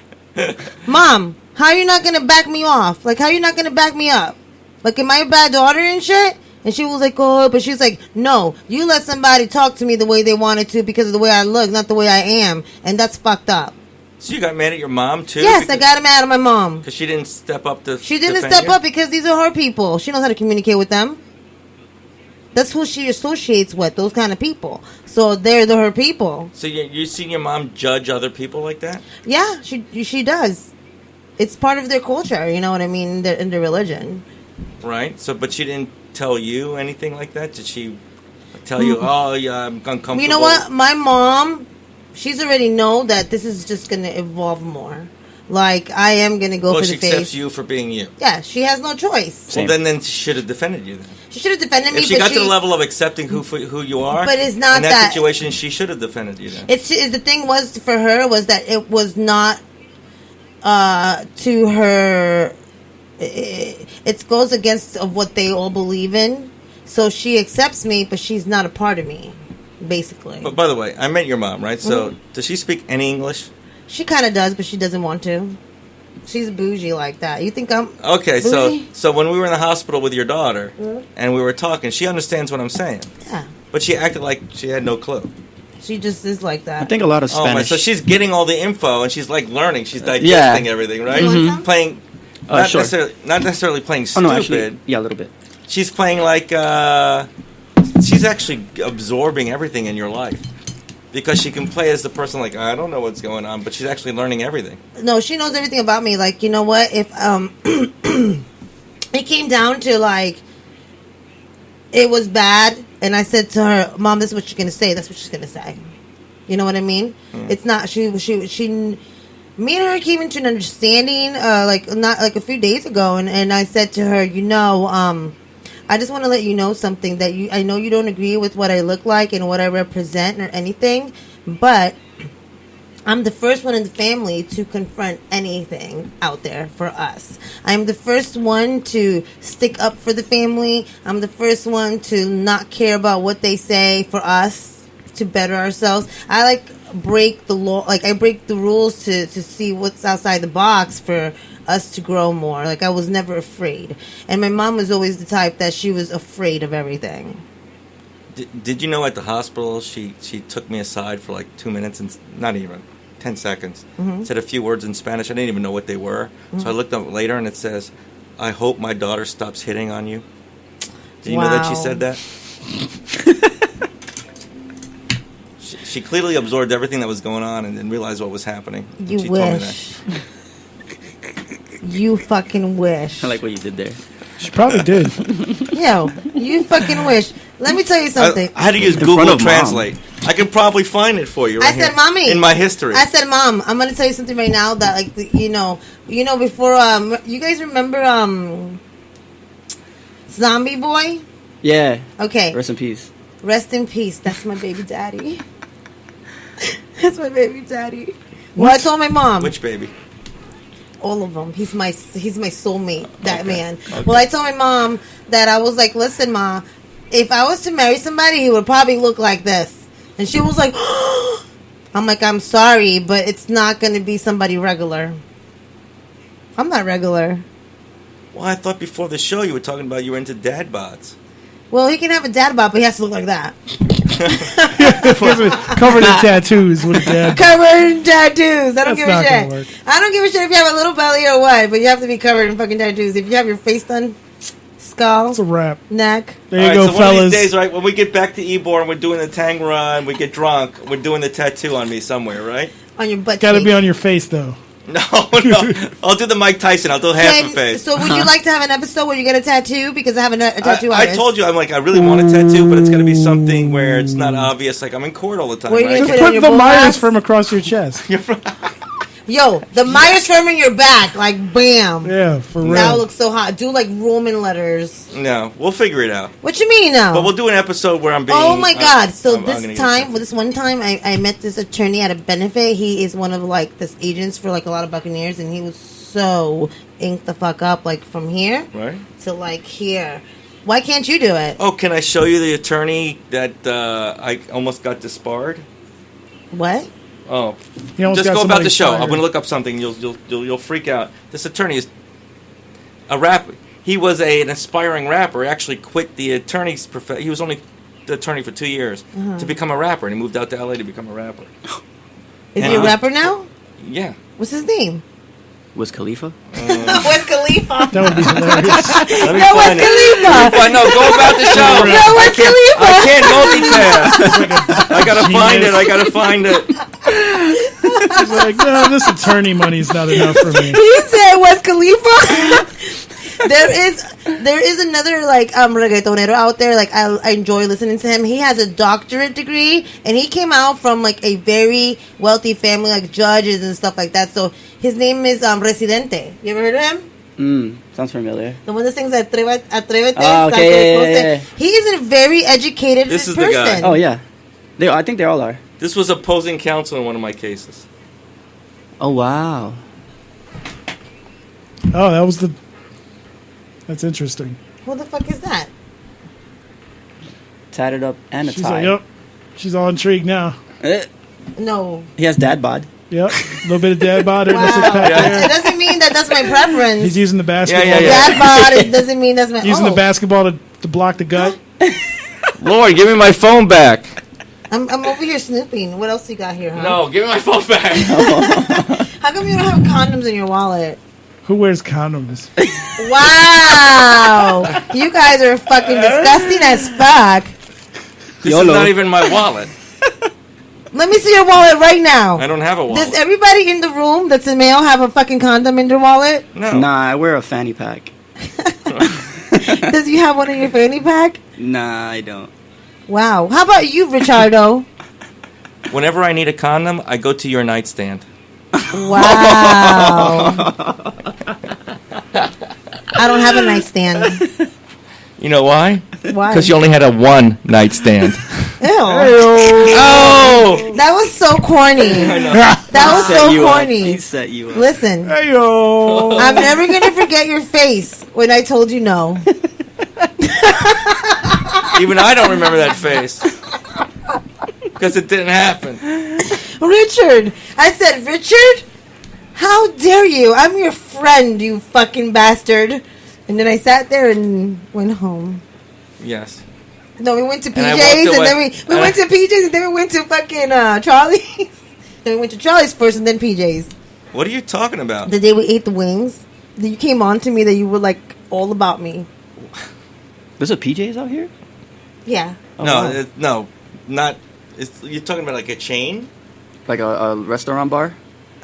Mom, how are you not going to back me off? Like, how are you not going to back me up? Like, am I a bad daughter and shit? And she was like, oh, but she's like, no, you let somebody talk to me the way they wanted to because of the way I look, not the way I am. And that's fucked up. So you got mad at your mom, too? Yes, I got mad at my mom. Because she didn't step up to She didn't step up because these are her people. She knows how to communicate with them. That's who she associates with, those kind of people. So they're her people. So you seen your mom judge other people like that? Yeah, she does. It's part of their culture, you know what I mean, in their religion. Right. So, but she didn't tell you anything like that? Did she tell you, oh, yeah, I'm uncomfortable? You know what? My mom, she's already know that this is just going to evolve more. Like, I am going to go for the face. Well, she accepts you for being you. Yeah, she has no choice. Same. Well, then she should have defended you then. She should have defended me. If she got to the level of accepting who you are, but it's not in that situation, she should have defended you then. The thing was, for her, was that it was not to her... It goes against of what they all believe in. So she accepts me, but she's not a part of me, basically. But by the way, I met your mom, right? So does she speak any English? She kind of does, but she doesn't want to. She's bougie like that. You think I'm okay? Bougie? So when we were in the hospital with your daughter and we were talking, she understands what I'm saying. Yeah. But she acted like she had no clue. She just is like that. I think a lot of Spanish. So she's getting all the info and she's like learning. She's digesting everything, right? Mm-hmm. Playing. Not necessarily playing stupid. Oh, no, actually, yeah, a little bit. She's playing like she's actually absorbing everything in your life because she can play as the person like, I don't know what's going on, but she's actually learning everything. No, she knows everything about me. Like, you know what? If it came down to like it was bad, and I said to her, Mom, this is what you're gonna say. That's what she's gonna say. You know what I mean? It's not. She. Me and her came into an understanding, not a few days ago, and I said to her, I just want to let you know something that I know you don't agree with what I look like and what I represent or anything, but I'm the first one in the family to confront anything out there for us. I'm the first one to stick up for the family. I'm the first one to not care about what they say for us to better ourselves. I break the law, I break the rules to see what's outside the box for us to grow more. Like, I was never afraid. And my mom was always the type that she was afraid of everything. Did you know at the hospital she took me aside for 2 minutes and not even 10 seconds, said a few words in Spanish. I didn't even know what they were. So I looked up later and it says, I hope my daughter stops hitting on you. Did you know that she said that? She clearly absorbed everything that was going on and didn't realize what was happening. You she wish. Told me that. You fucking wish. I like what you did there. She probably did. Yo, you fucking wish. Let me tell you something. I had to use Google Translate. I can probably find it for you. I said, "Mommy," in my history. I said, "Mom, I'm gonna tell you something right now that like you know before you guys remember Zombie Boy? Yeah. Okay. Rest in peace. Rest in peace. That's my baby daddy. That's my baby daddy. Well, I told my mom. Which baby? All of them. He's my soulmate. That Okay. man. Okay. Well, I told my mom that I was like, listen, Ma, if I was to marry somebody, he would probably look like this. And she was like, I'm like, I'm sorry, but it's not going to be somebody regular. I'm not regular. Well, I thought before the show you were talking about you were into dad bods. Well, he can have a dad bod, but he has to look like that. Covered in tattoos with a dad. Covered in tattoos. I don't That's give a not shit. gonna work. I don't give a shit if you have a little belly or what, but you have to be covered in fucking tattoos. If you have your face done, skull, It's a wrap. neck. There you All right, go, so fellas. one of these days, right, when we get back to Ybor and we're doing the Tang run, we get drunk, we're doing the tattoo on me somewhere, right? On your butt Got to cheek. be on your face, though. No. I'll do the Mike Tyson. I'll do half a face. So would you like to have an episode where you get a tattoo? Because I have a tattoo I artist. told you, I'm like, I really want a tattoo, but it's going to be something where it's not obvious. Like, I'm in court all the time, Where you right? gonna Just it on put your the bull Myers ass? from across your chest. Yo, the Myers firm in your back. Like, bam. Yeah, for real. That looks so hot. Do, like, Roman letters. No, we'll figure it out. What you mean now? But we'll do an episode where I'm being... Oh my God! So I'm gonna this get time, tattooed. this one time, I met this attorney at a benefit. He is one of like this agents for like a lot of Buccaneers, and he was so inked the fuck up, like from here Right? to like here. Why can't you do it? Oh, can I show you the attorney that I almost got disbarred? What? Oh, He almost just got go about somebody the show. fired. I'm going to look up something. You'll freak out. This attorney is a rapper. He was an aspiring rapper. He actually quit the attorney's profession. He was only the attorney for 2 years to become a rapper, and he moved out to LA to become a rapper. Is And he he a was- rapper now? Yeah. What's his name? Was Khalifa? Wiz Khalifa. That would be hilarious. Let me Yo, Wiz find it. Khalifa. Fine, no, go about the show. Yo, Wiz Khalifa. I can't multitask. I gotta find it. I gotta find it. He's like, no, this attorney money's not enough for me. You said Wiz Khalifa. There is another like reggaetonero out there. Like I enjoy listening to him. He has a doctorate degree, and he came out from like a very wealthy family, like judges and stuff like that. So his name is Residente. You ever heard of him? Sounds familiar. The one that sings Atrévete. Oh, okay, yeah. He is a very educated This is the person. guy. Oh yeah, I think they all are. This was opposing counsel in one of my cases. Oh wow. Oh, that was the... That's interesting. Who the fuck is that? Tatted up and a She's tie. like, yep. She's all intrigued now. No. He has dad bod. Yep. A little bit of dad bod. Wow. It doesn't mean that that's my preference. He's using the basketball. Yeah. Dad bod it doesn't mean that's my. Using oh. the basketball to block the gut. Lord, give me my phone back. I'm over here snooping. What else you got here, huh? No, give me my phone back. How come you don't have condoms in your wallet? Who wears condoms? Wow. You guys are fucking disgusting as fuck. This YOLO. is not even my wallet. Let me see your wallet right now. I don't have a wallet. Does everybody in the room that's a male have a fucking condom in their wallet? No. Nah, I wear a fanny pack. Does you have one in your fanny pack? Nah, I don't. Wow. How about you, Richardo? Whenever I need a condom, I go to your nightstand. Wow. I don't have a nightstand. You know why? Why? Because you only had a one nightstand. Ew. Oh! That was so corny. That was Set so you up. corny. He set you up. Listen, Hey-yo. I'm never going to forget your face when I told you no. Even I don't remember that face. Because it didn't happen. Richard. I said, Richard, how dare you? I'm your friend, you fucking bastard. And then I sat there and went home. Yes. No, we went to And I PJ's, walked and away. then we went to PJ's, and then we went to fucking Charlie's. Then we went to Charlie's first, and then PJ's. What are you talking about? The day we ate the wings, you came on to me that you were like all about me. There's a PJ's out here? Yeah. Oh, No, wow. no, not. You're talking about like a chain? Like a restaurant bar?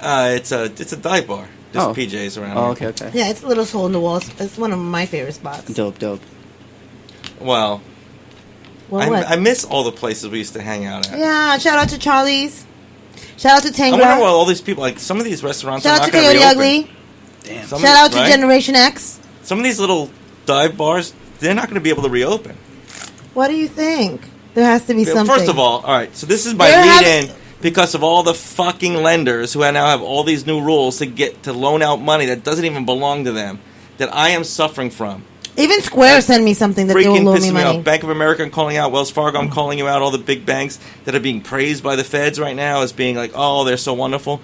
It's a dive bar. There's Oh. PJs around. Oh, here. okay. Yeah, it's a little hole in the wall. It's one of my favorite spots. Dope. Well, I miss all the places we used to hang out at. Yeah, shout out to Charlie's. Shout out to Tangra. I wonder what all these people, like some of these restaurants shout are out not to going to Coyote reopen. Ugly. Damn. Shout out to Generation X. Some of these little dive bars, they're not going to be able to reopen. What do you think? There has to be something. First of all right, so this is my lead-in because of all the fucking lenders who now have all these new rules to loan out money that doesn't even belong to them, that I am suffering from. Even Square sent me something that they will loan me money. Bank of America, I'm calling out. Wells Fargo, I'm calling you out. All the big banks that are being praised by the feds right now as being like, oh, they're so wonderful.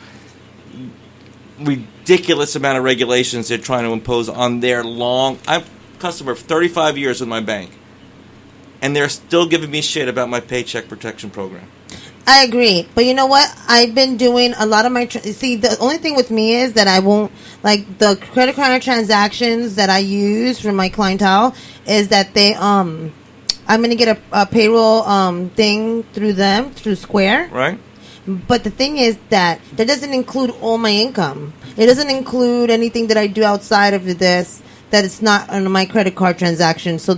Ridiculous amount of regulations they're trying to impose on their I'm a customer for 35 years with my bank. And they're still giving me shit about my Paycheck Protection Program. I agree. But you know what? I've been doing a lot of my... See, the only thing with me is that I won't... Like, the credit card transactions that I use for my clientele is that they... I'm going to get a payroll thing through them, through Square. Right. But the thing is that doesn't include all my income. It doesn't include anything that I do outside of this that it's not on my credit card transaction. So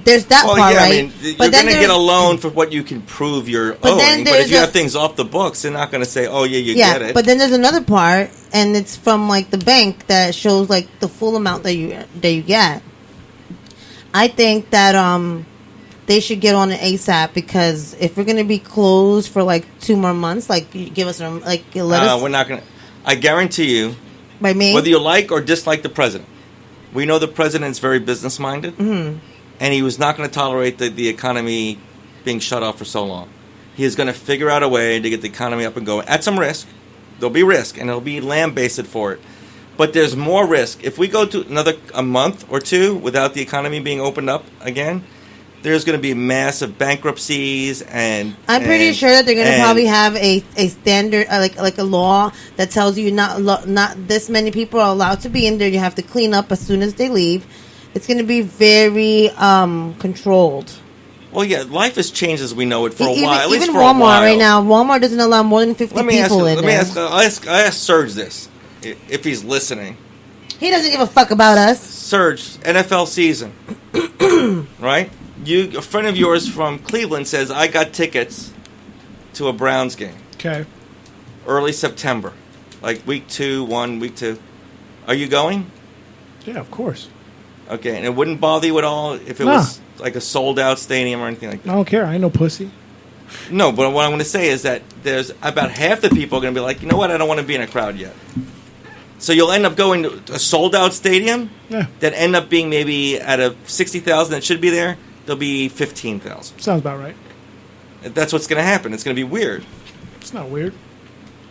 there's that part, right? I mean, you're going to get a loan for what you can prove you're owing. But if you have things off the books, they're not going to say, oh, yeah, you get it. But then there's another part, and it's from, like, the bank that shows, like, the full amount that you get. I think that they should get on it ASAP because if we're going to be closed for, like, 2 more months, like, give us, like, let us... We're not going to... I guarantee you, by me, whether you like or dislike the president, we know the president's very business-minded. Mm-hmm. And he was not going to tolerate the economy being shut off for so long. He is going to figure out a way to get the economy up and going. At some risk. There'll be risk, and he'll be lambasted for it. But there's more risk. If we go to a month or two without the economy being opened up again, there's going to be massive bankruptcies and... I'm pretty sure that they're going to probably have a standard, like a law that tells you not this many people are allowed to be in there. You have to clean up as soon as they leave. It's going to be very controlled. Well, yeah, life has changed as we know it for a while. At least even for Walmart a while. Right now, Walmart doesn't allow more than 50 people in there. I ask Serge this, if he's listening. He doesn't give a fuck about us. Serge, NFL season, right? A friend of yours from Cleveland says, I got tickets to a Browns game. Okay. Early September, like week 2. Are you going? Yeah, of course. Okay, and it wouldn't bother you at all if it was like a sold-out stadium or anything like that? I don't care. I ain't no pussy. No, but what I'm going to say is that there's about half the people are going to be like, you know what, I don't want to be in a crowd yet. So you'll end up going to a sold-out stadium that end up being maybe out of 60,000 that should be there, there'll be 15,000. Sounds about right. That's what's going to happen. It's going to be weird. It's not weird.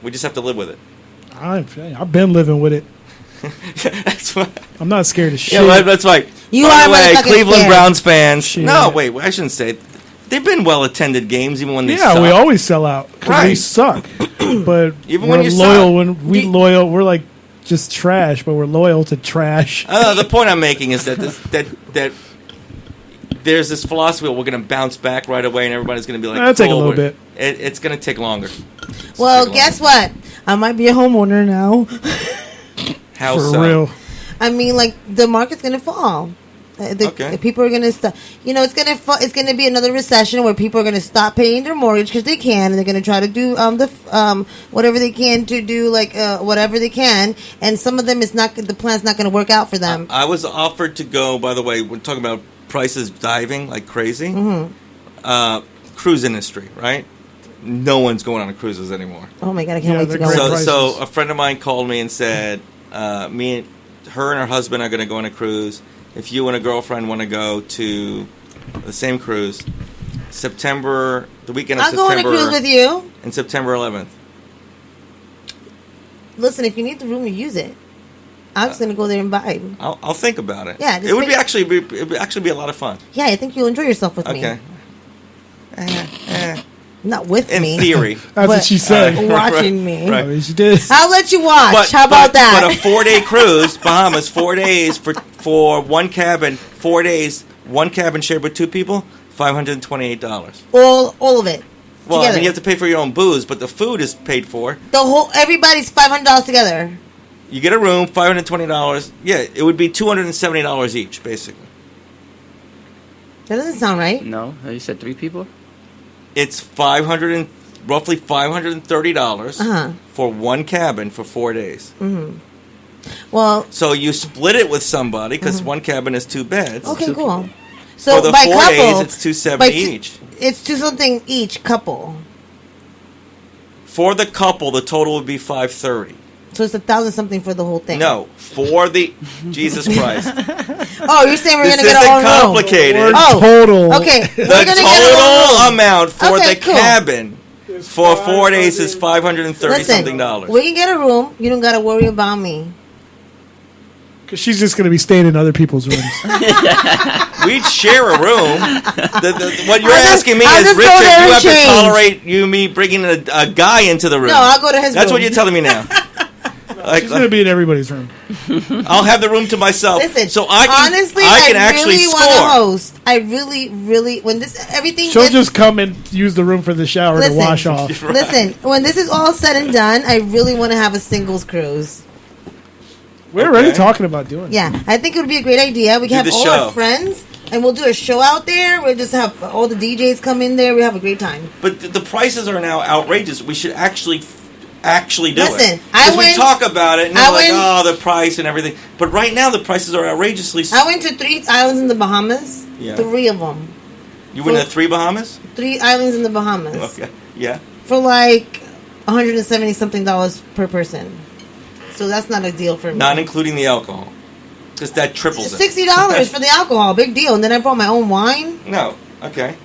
We just have to live with it. I've been living with it. That's what. I'm not scared of shit. Yeah, that's right. You By are the way, Cleveland scared. Browns fans. Shit. No, wait, I shouldn't say it. They've been well-attended games, even when they suck. Yeah, we always sell out because we suck. But Even we're when you loyal. suck. When we loyal, we're like just trash, but we're loyal to trash. The point I'm making is that that there's this philosophy that we're going to bounce back right away, and everybody's going to be like, That'll take a little bit. It's going to take longer. Well, guess what? I might be a homeowner now. How For so? real. I mean, like, the market's going to fall. Okay. People are going to stop. You know, it's going to be another recession where people are going to stop paying their mortgage because they can, and they're going to try to do whatever they can to do, like, whatever they can. And some of them the plan's not going to work out for them. I was offered to go. By the way, we're talking about prices diving like crazy. Mm-hmm. Cruise industry, right? No one's going on cruises anymore. Oh my god, I can't wait to go. So a friend of mine called me and said, her and her husband are going to go on a cruise. If you and a girlfriend want to go to the same cruise, the weekend of September. I'll go on a cruise with you. And September 11th. Listen, if you need the room, you use it. I'm just going to go there and vibe. I'll think about it. Yeah, it would actually be a lot of fun. Yeah, I think you'll enjoy yourself with me. Okay. Not with me. In theory. That's what she said. Watching me. Right. I mean, she did. I'll let you watch. How about that? But a 4-day cruise, Bahamas, 4 days for one cabin, 4 days, one cabin shared with 2 people, $528. All of it. Well, together. I mean, you have to pay for your own booze, but the food is paid for. Everybody's $500 together. You get a room, $520. Yeah, it would be $270 each, basically. That doesn't sound right. No, you said 3 people. It's roughly $530 for one cabin for 4 days. Mm-hmm. Well, so you split it with somebody because one cabin is 2 beds. Okay, cool. So for the by 4 couple, days, it's $270 each. It's $2 something each couple. For the couple, the total would be $530. So it's $1,000 something for the whole thing. No, for the Jesus Christ. Oh, you're saying we're going to get our own complicated. room? Oh, total. Okay, the total amount for the cabin for 4 days is $530 something dollars. We can get a room. You don't got to worry about me. Because she's just going to be staying in other people's rooms. We'd share a room. What you're asking me is, Richard, you have to tolerate me bringing a guy into the room. No, I'll go to his room. That's what you're telling me now. She's going to be in everybody's room. I'll have the room to myself. Listen, so I can actually really score. Want to host. I really when this everything. She'll just come and use the room for the shower to wash off. Right. Listen, when this is all said and done, I really want to have a singles cruise. We're already talking about doing it. Yeah, I think it would be a great idea. We can have all our friends, and we'll do a show out there. We'll just have all the DJs come in there. We have a great time. But the prices are now outrageous. We should actually do it. Listen, we talk about it, and they're like, oh, the price and everything. But right now, the prices are outrageously. I went to 3 islands in the Bahamas. Yeah. 3 of them. You went to 3 Bahamas? 3 islands in the Bahamas. Okay. Yeah. For like $170 something per person. So that's not a deal for me. Not including the alcohol. Because that triples it. $60 for the alcohol. Big deal. And then I brought my own wine. No. Okay.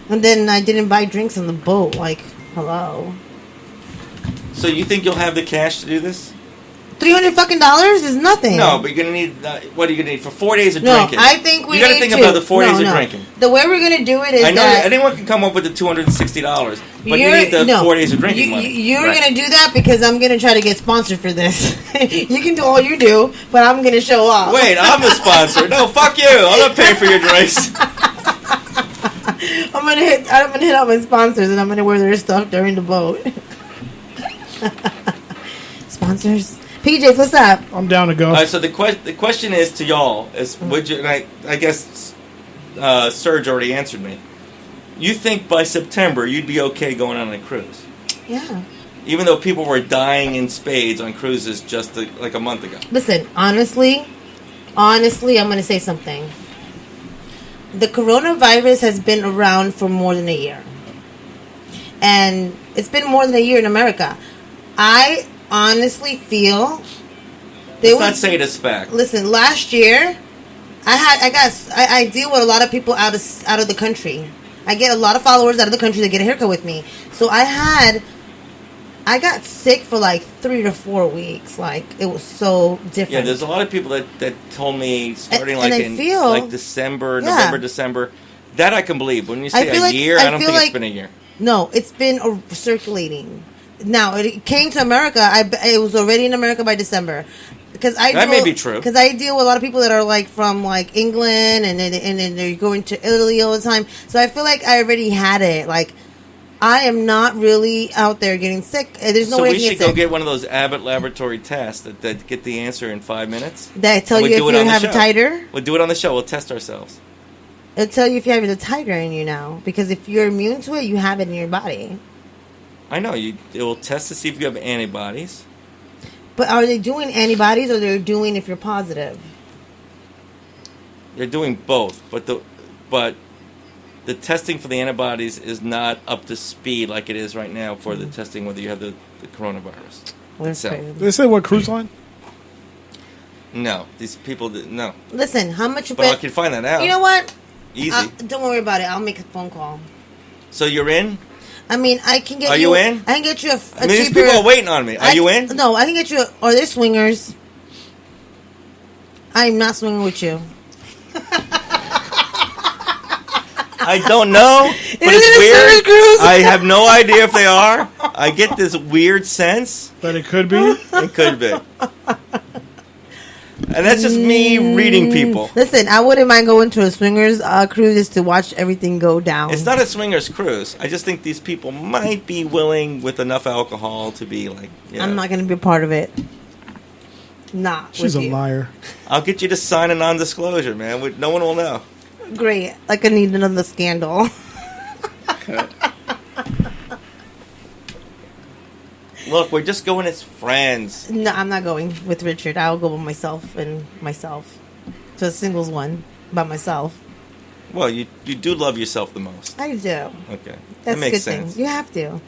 And then I didn't buy drinks on the boat. Like, hello. So you think you'll have the cash to do this? $300 fucking is nothing. No, but you're gonna need. What are you gonna need for 4 days of drinking? I think we. You gotta think about the 4 days of drinking. The way we're gonna do it is. I know anyone can come up with the $260, but you need the 4 days of drinking money. You're gonna do that because I'm gonna try to get sponsored for this. You can do all you do, but I'm gonna show up. Wait, I'm the sponsor. No, fuck you. I'm not paying for your drinks. I'm gonna hit out my sponsors, and I'm gonna wear their stuff during the boat. Sponsors. PJ, what's up? I'm down to go. All right, so the question is to y'all is would you? And I guess Serge already answered me. You think by September you'd be okay going on a cruise? Yeah. Even though people were dying in spades on cruises just like a month ago. Listen, honestly, I'm going to say something. The coronavirus has been around for more than a year, and it's been more than a year in America. I honestly feel let's not say it as fact. Listen, last year I deal with a lot of people out of the country. I get a lot of followers out of the country that get a haircut with me. So I got sick for like 3 to 4 weeks. Like, it was so different. Yeah, there's a lot of people that told me starting like December, November, December. That I can believe. When you say a year, I don't think it's been a year. No, it's been circulating. Now, it came to America. It was already in America by December. That may be true. Because I deal with a lot of people that are like from like England, and then they're going to Italy all the time. So I feel like I already had it. Like, I am not really out there getting sick. There's no way I can get sick. So we should go get one of those Abbott laboratory tests that get the answer in 5 minutes. That tell you if you have a titer? We'll do it on the show. We'll test ourselves. It'll tell you if you have a titer in you now. Because if you're immune to it, you have it in your body. I know. It will test to see if you have antibodies. But are they doing antibodies, or they're doing if you're positive? They're doing both, but the testing for the antibodies is not up to speed like it is right now for the testing whether you have the coronavirus. Did they say what cruise line? No, these people no. Listen, how much? But I can find that out. You know what? Easy. Don't worry about it. I'll make a phone call. So you're in? I mean, I can get Are you in? I can get you a cheaper... These people are waiting on me. Are you in? No, I can get you... Are they swingers? I'm not swinging with you. I don't know, but it's weird. I have no idea if they are. I get this weird sense. But it could be. It could be. And that's just me reading people. Listen, I wouldn't mind going to a swingers cruise just to watch everything go down. It's not a swingers cruise. I just think these people might be willing with enough alcohol to be like... I'm not going to be a part of it. Nah. She's a liar. I'll get you to sign a non-disclosure, man. No one will know. Great. Like I need another scandal. Look, we're just going as friends. No, I'm not going with Richard. I'll go by myself and myself. So a singles one by myself. Well, you do love yourself the most. I do. Okay. That's that makes a good sense. thing. You have to.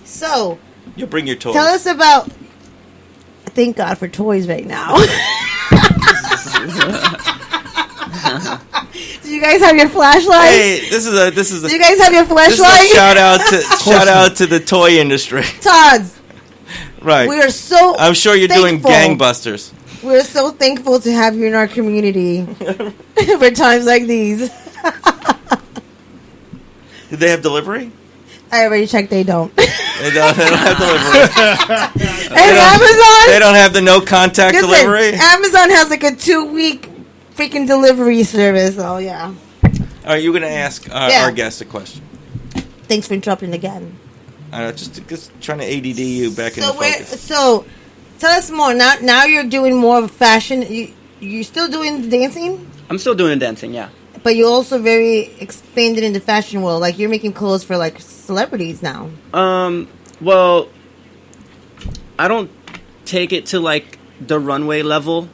So, You bring your toys. tell us about. Thank God for toys right now. Do you guys have your flashlight? Hey, this is a Do you guys have your this is flashlight? a shout out to the toy industry. Todd's. Right. We are so. I'm sure you're doing thankful. gangbusters. We're so thankful to have you in our community for times like these. Did they have delivery? I already checked. They don't. They don't have delivery. And Amazon. They don't have the no contact Listen, delivery. Amazon has like a 2-week freaking delivery service. Oh yeah. All right, you're going to ask Yeah. our guest a question. Thanks for interrupting again. Just trying to ADD you back into focus. So tell us more. Now you're doing more of fashion. You still doing the dancing, I'm still doing dancing, yeah. but you're also very expanded in the fashion world. Like you're making clothes for like celebrities now. Well, I don't take it to like the runway level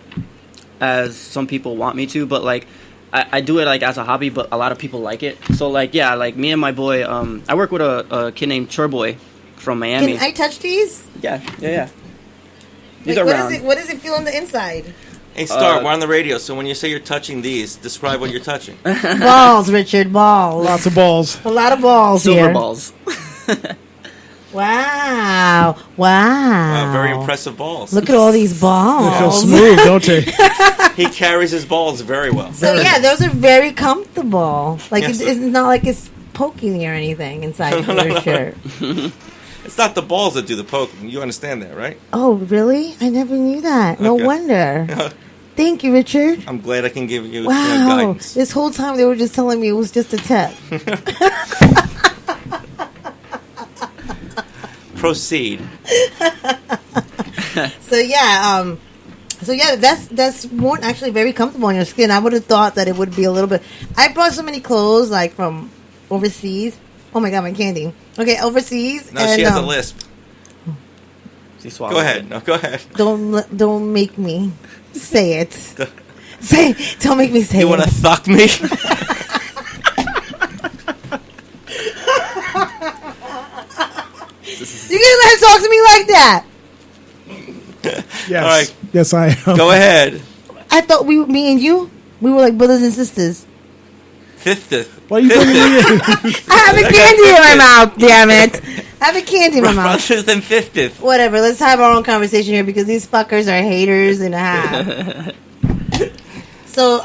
as some people want me to, but like I do it like as a hobby, but a lot of people like it. So like yeah, like me and my boy, I work with a kid named Chorboy from Miami. Can I touch these? Yeah. These Like, are what round. what does it feel on the inside? Hey, Star, we're on the radio, so when you say you're touching these, describe what you're touching. Balls, Richard. Balls. Lots of balls. A lot of balls Silver here. balls. Wow. Wow, very impressive balls. Look at all these They feel balls. smooth, don't they? He carries his balls very well. So yeah, those are very comfortable. Like Yes, it's not like it's poking you or anything inside your shirt. It's not the balls that do the poking. You understand that, right? Oh, really? I never knew that. No Okay. wonder. Thank you, Richard. I'm glad I can give you Wow. guidance. This whole time they were just telling me it was just a tip. Proceed. So yeah, that's more actually very comfortable on your skin. I would have thought that it would be a little bit. I brought so many clothes like from overseas. Oh my god, my candy. Okay, overseas. No, and, she has a lisp. She swallowed Go it. ahead. No, go ahead. Don't make me say it. Don't make me say You it. want to thuck me? You gonna let him talk to me like that? Yes. All right. Yes, I am. Go ahead. I thought me and you, we were like brothers and sisters. Fifth. Why are you bringing me in? I have a candy in my mouth, damn it. I have a candy in my mouth. Brothers and fifth. Whatever, let's have our own conversation here because these fuckers are haters and a half. So,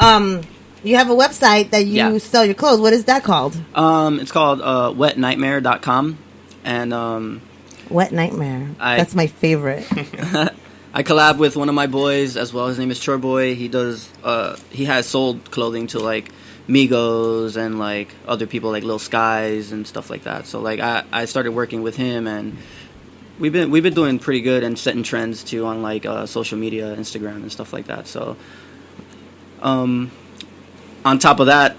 you have a website that you Yeah. sell your clothes. What is that called? It's called wetnightmare.com. And Wet Nightmare. I- That's my favorite. I collab with one of my boys as well. His name is Chorboy. He does. He has sold clothing to like Migos and like other people like Lil Skies and stuff like that. So like I started working with him and we've been doing pretty good and setting trends too on like social media, Instagram and stuff like that. So on top of that,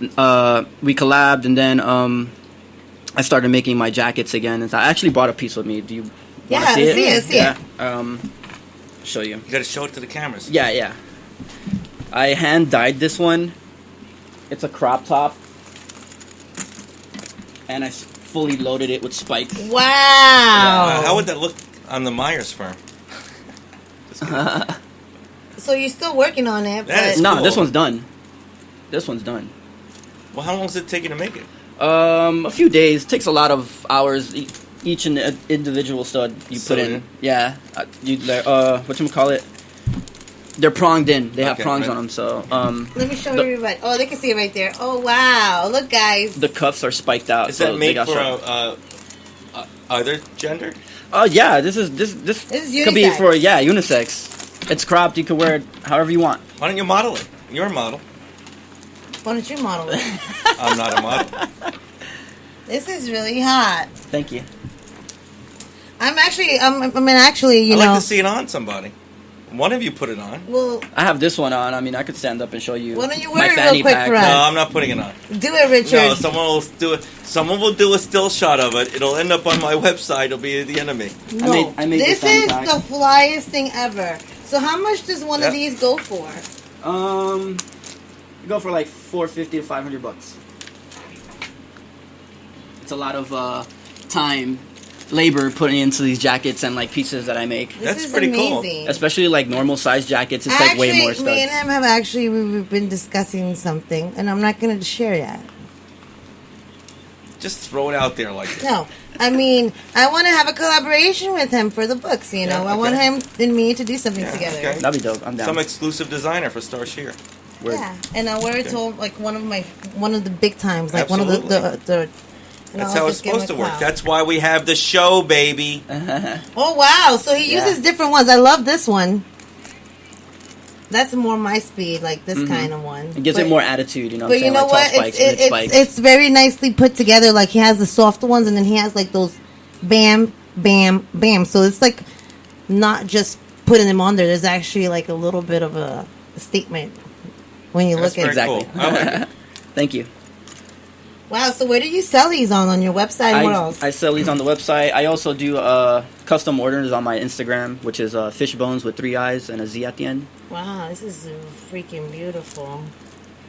we collabed and then I started making my jackets again. And I actually brought a piece with me. Do you want Yeah, to see it? let's see it. Show you. You got to show it to the cameras. Yeah. I hand dyed this one. It's a crop top. And I fully loaded it with spikes. Wow. How would that look on the Myers firm? So you're still working on it, That but is- No, cool. this one's done. This one's done. Well, how long does it take you to make it? A few days. Takes a lot of hours. Each individual stud you put in. Sewing. Yeah. Whatchamacallit? They're pronged in. They have Okay, prongs right. on them. So let me show everybody. Oh, they can see it right there. Oh, wow. Look, guys. the cuffs are spiked out. Is so that they made got for sharp. either gender? Oh yeah, this is could be unisex. for unisex. It's cropped. You can wear it however you want. Why don't you model it? You're a model. Why don't you model it? I'm not a model. This is really hot. Thank you. I'm actually, you I'd know. like to see it on somebody. One of you put it on. Well, I have this one on. I mean, I could stand up and show you. Why don't you my wear it fanny real quick pack. for us? No, I'm not putting it on. Do it, Richard. No, someone will do it. Someone will do a still shot of it. It'll end up on my website. It'll be the enemy. No, I made this fanny is pack. the flyest thing ever. So how much does one of these go for? You go for like $450 to $500. It's a lot of time, labor putting into these jackets and like pieces that I make. This That's is pretty cool. amazing. Especially like normal size jackets, it's like way more stuff. Me and him have we've been discussing something, and I'm not going to share yet. Just throw it out there like that. No, I mean, I want to have a collaboration with him for the books, you know. Yeah, I want okay. him and me to do something Yeah, together. okay. That'd be dope. I'm down. Some exclusive designer for Star Shear. Word. Yeah, and I wear it to like one of the big times, like Absolutely. one of the and That's I'll how it's just give him supposed to a work. clout. That's why we have the show, baby. Oh wow! So he uses different ones. I love this one. That's more my speed, like this kind of one. It gives But- it more attitude, you know. But you know what? It's very nicely put together. Like he has the soft ones, and then he has like those bam, bam, bam. So it's like not just putting them on there. There's actually like a little bit of a statement when you That's look at very it. Exactly. cool. I like it. Thank you. Wow. So where do you sell these on your website? And what else? I sell these on the website. I also do custom orders on my Instagram, which is fishbones with 3 eyes and a Z at the end. Wow, this is freaking beautiful.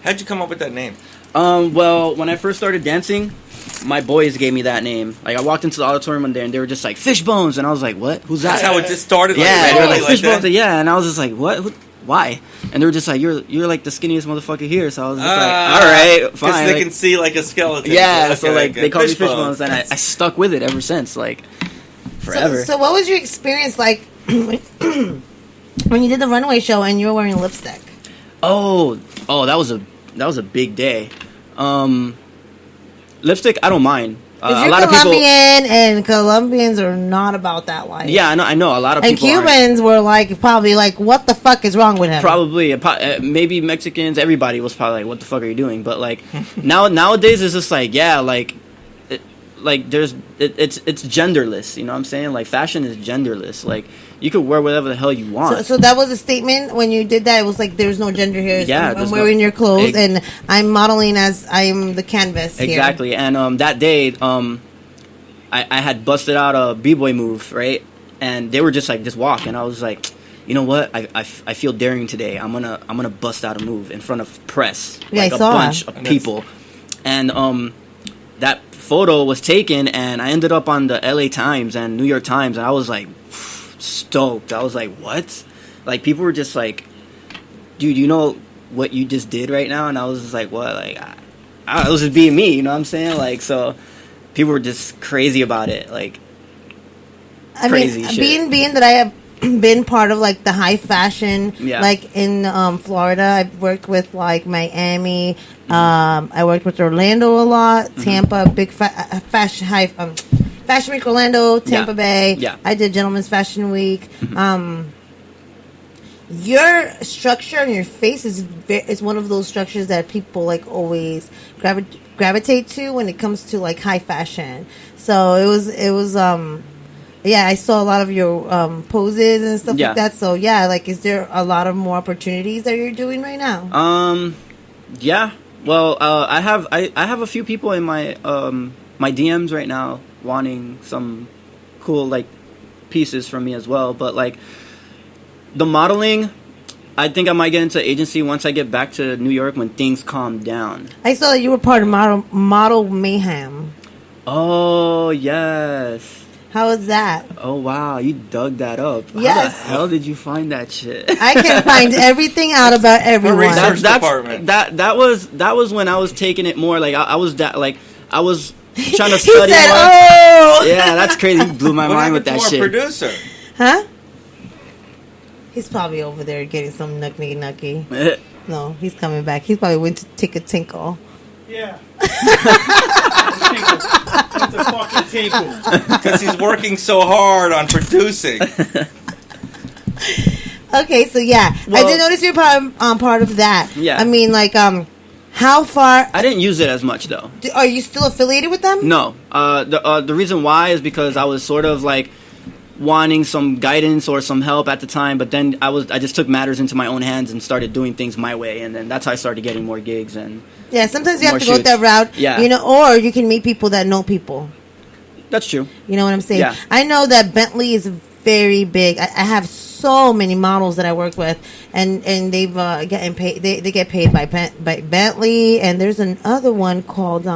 How'd you come up with that name? Well, when I first started dancing, my boys gave me that name. Like I walked into the auditorium one day and they were just like Fishbones, and I was like, "What? Who's that?" That's how it just started. Like, yeah, they were randomly like Fishbones. that? Yeah, and I was just like, "What? Why?" And they were just like, "You're like the skinniest motherfucker here." So I was just like, "All right, fine." Because they like, can see like a skeleton. yeah, Okay, so like okay. they call me Fishbones. Fishbones, and I stuck with it ever since, like forever. So what was your experience like when you did the runway show and you were wearing lipstick? Oh, that was a big day. Lipstick, I don't mind. Because a lot of people. and Colombians are not about that life. Yeah, I know. A lot of And people. aren't. Cubans were probably like, what the fuck is wrong with him? Probably, maybe Mexicans. Everybody was probably like, "What the fuck are you doing?" But like nowadays, it's just like, yeah, like it's genderless. You know what I'm saying? Like fashion is genderless. Like you could wear whatever the hell you want. So that was a statement when you did that. It was like there's no gender here. Yeah, I'm there's wearing no- your clothes and I'm modeling as I'm the canvas. Here. Exactly. And that day, I had busted out a b-boy move, right? And they were just like, just walk, and I was like, you know what? I feel daring today. I'm gonna bust out a move in front of press, Yeah, like I a saw. bunch of people, and that photo was taken, and I ended up on the LA Times and New York Times, and I was like stoked. I was like, what? Like people were just like, dude, you know what you just did right now? And I was just like, what? Like I was just being me, you know what I'm saying? Like so. People were just crazy about it, like crazy shit. Being that I have been part of like the high fashion, Yeah. like in Florida, I've worked with like Miami. I worked with Orlando a lot, Tampa, big fashion Fashion Week Orlando, Tampa Bay. Yeah. I did Gentleman's Fashion Week. Your structure and your face is one of those structures that people like always gravitate to when it comes to like high fashion. So it was yeah, I saw a lot of your poses and stuff like that. So yeah, like is there a lot of more opportunities that you're doing right now? Yeah. Well, I have a few people in my my DMs right now wanting some cool like pieces from me as well, but like the modeling, I think I might get into agency once I get back to New York when things calm down. I saw that you were part of Model Mayhem. Oh, yes. How was that? Oh, wow. You dug that up. Yes. How the hell did you find that shit? I can find everything out about everyone. research department. That was when I was taking it more like I was trying to He study said, more. "Oh, Yeah, that's crazy. You blew my What mind with happened that to our shit. producer? huh?" He's probably over there getting some nucky. No, he's coming back. He's probably went to take a tinkle. Yeah. It's a fucking tinkle. Because he's working so hard on producing. Okay, so yeah, Well- I did notice you're part of that. Yeah. I mean, like, how far I didn't use it as much though. are you still affiliated with them? No. The reason why is because I was sort of like wanting some guidance or some help at the time, but then I just took matters into my own hands and started doing things my way, and then that's how I started getting more gigs and sometimes you have to shoots. go that route. Yeah. Or you can meet people that know people. That's true. You know what I'm saying? Yeah. I know that Bentley is very big. I have so many models that I work with, and they've getting paid. They get paid by Bentley, and there's another one called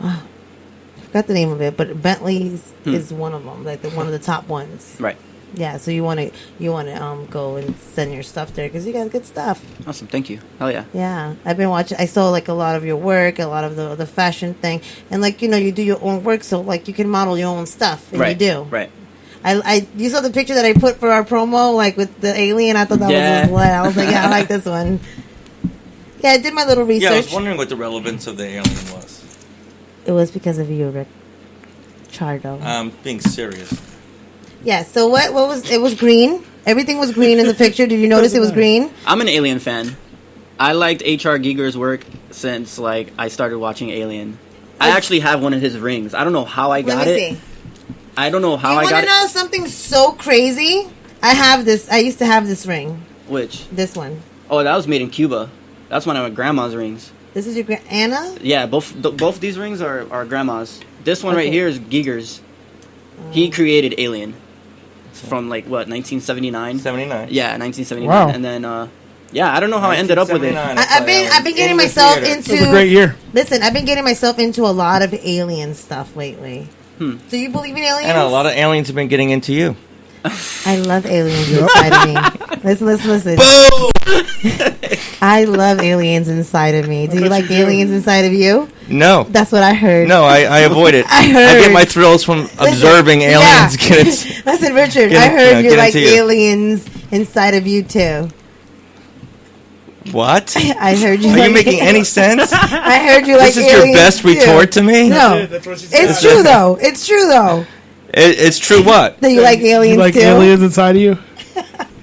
I forgot the name of it, but Bentley's is one of them, like one of the top ones. Right. Yeah, so you want to go and send your stuff there because you got good stuff. Awesome. Thank you. Hell yeah. Yeah, I've been watching. I saw like a lot of your work, a lot of the fashion thing, and like you do your own work, so like you can model your own stuff, and Right. you do. Right. You saw the picture that I put for our promo, like with the alien. I thought that was lit. I was like, yeah, I like this one. Yeah, I did my little research. Yeah, I was wondering what the relevance of the alien was. It was because of you, Rick Chardo. I'm being serious. Yeah. So what was it? Was green. Everything was green in the picture. Did you notice it was green? I'm an Alien fan. I liked H.R. Giger's work since like I started watching Alien. I actually have one of his rings. I don't know how I got Let me it. see. I don't know how I You got want to know something so crazy? I have this. I used to have this ring. it. Which? This one. Oh, that was made in Cuba. That's one of my grandma's rings. This is your Anna? Yeah, both these rings are grandma's. This one right Okay. here is Giger's. He created Alien. It's from like what 1979. 79. Yeah, 1979. Wow. And then I don't know how I ended up with it. 1979. I've been getting In the myself theater. into. It was a great year. Listen, I've been getting myself into a lot of alien stuff lately. Do you believe in aliens? And a lot of aliens have been getting into you. I love aliens inside of me. Listen. Boom! I love aliens inside of me. Do you bet like you do. aliens inside of you? No. That's what I heard. No, I avoid it. I heard. get my thrills from observing aliens get it. Listen, Richard, Get I it- heard you get like into you. aliens inside of you too. What? I heard you. Are like you making any sense? I heard you like This is your aliens best too. retort to me? No, That's what she said. it's true though. It's true though It's true what? that you like aliens You like too. aliens inside of you?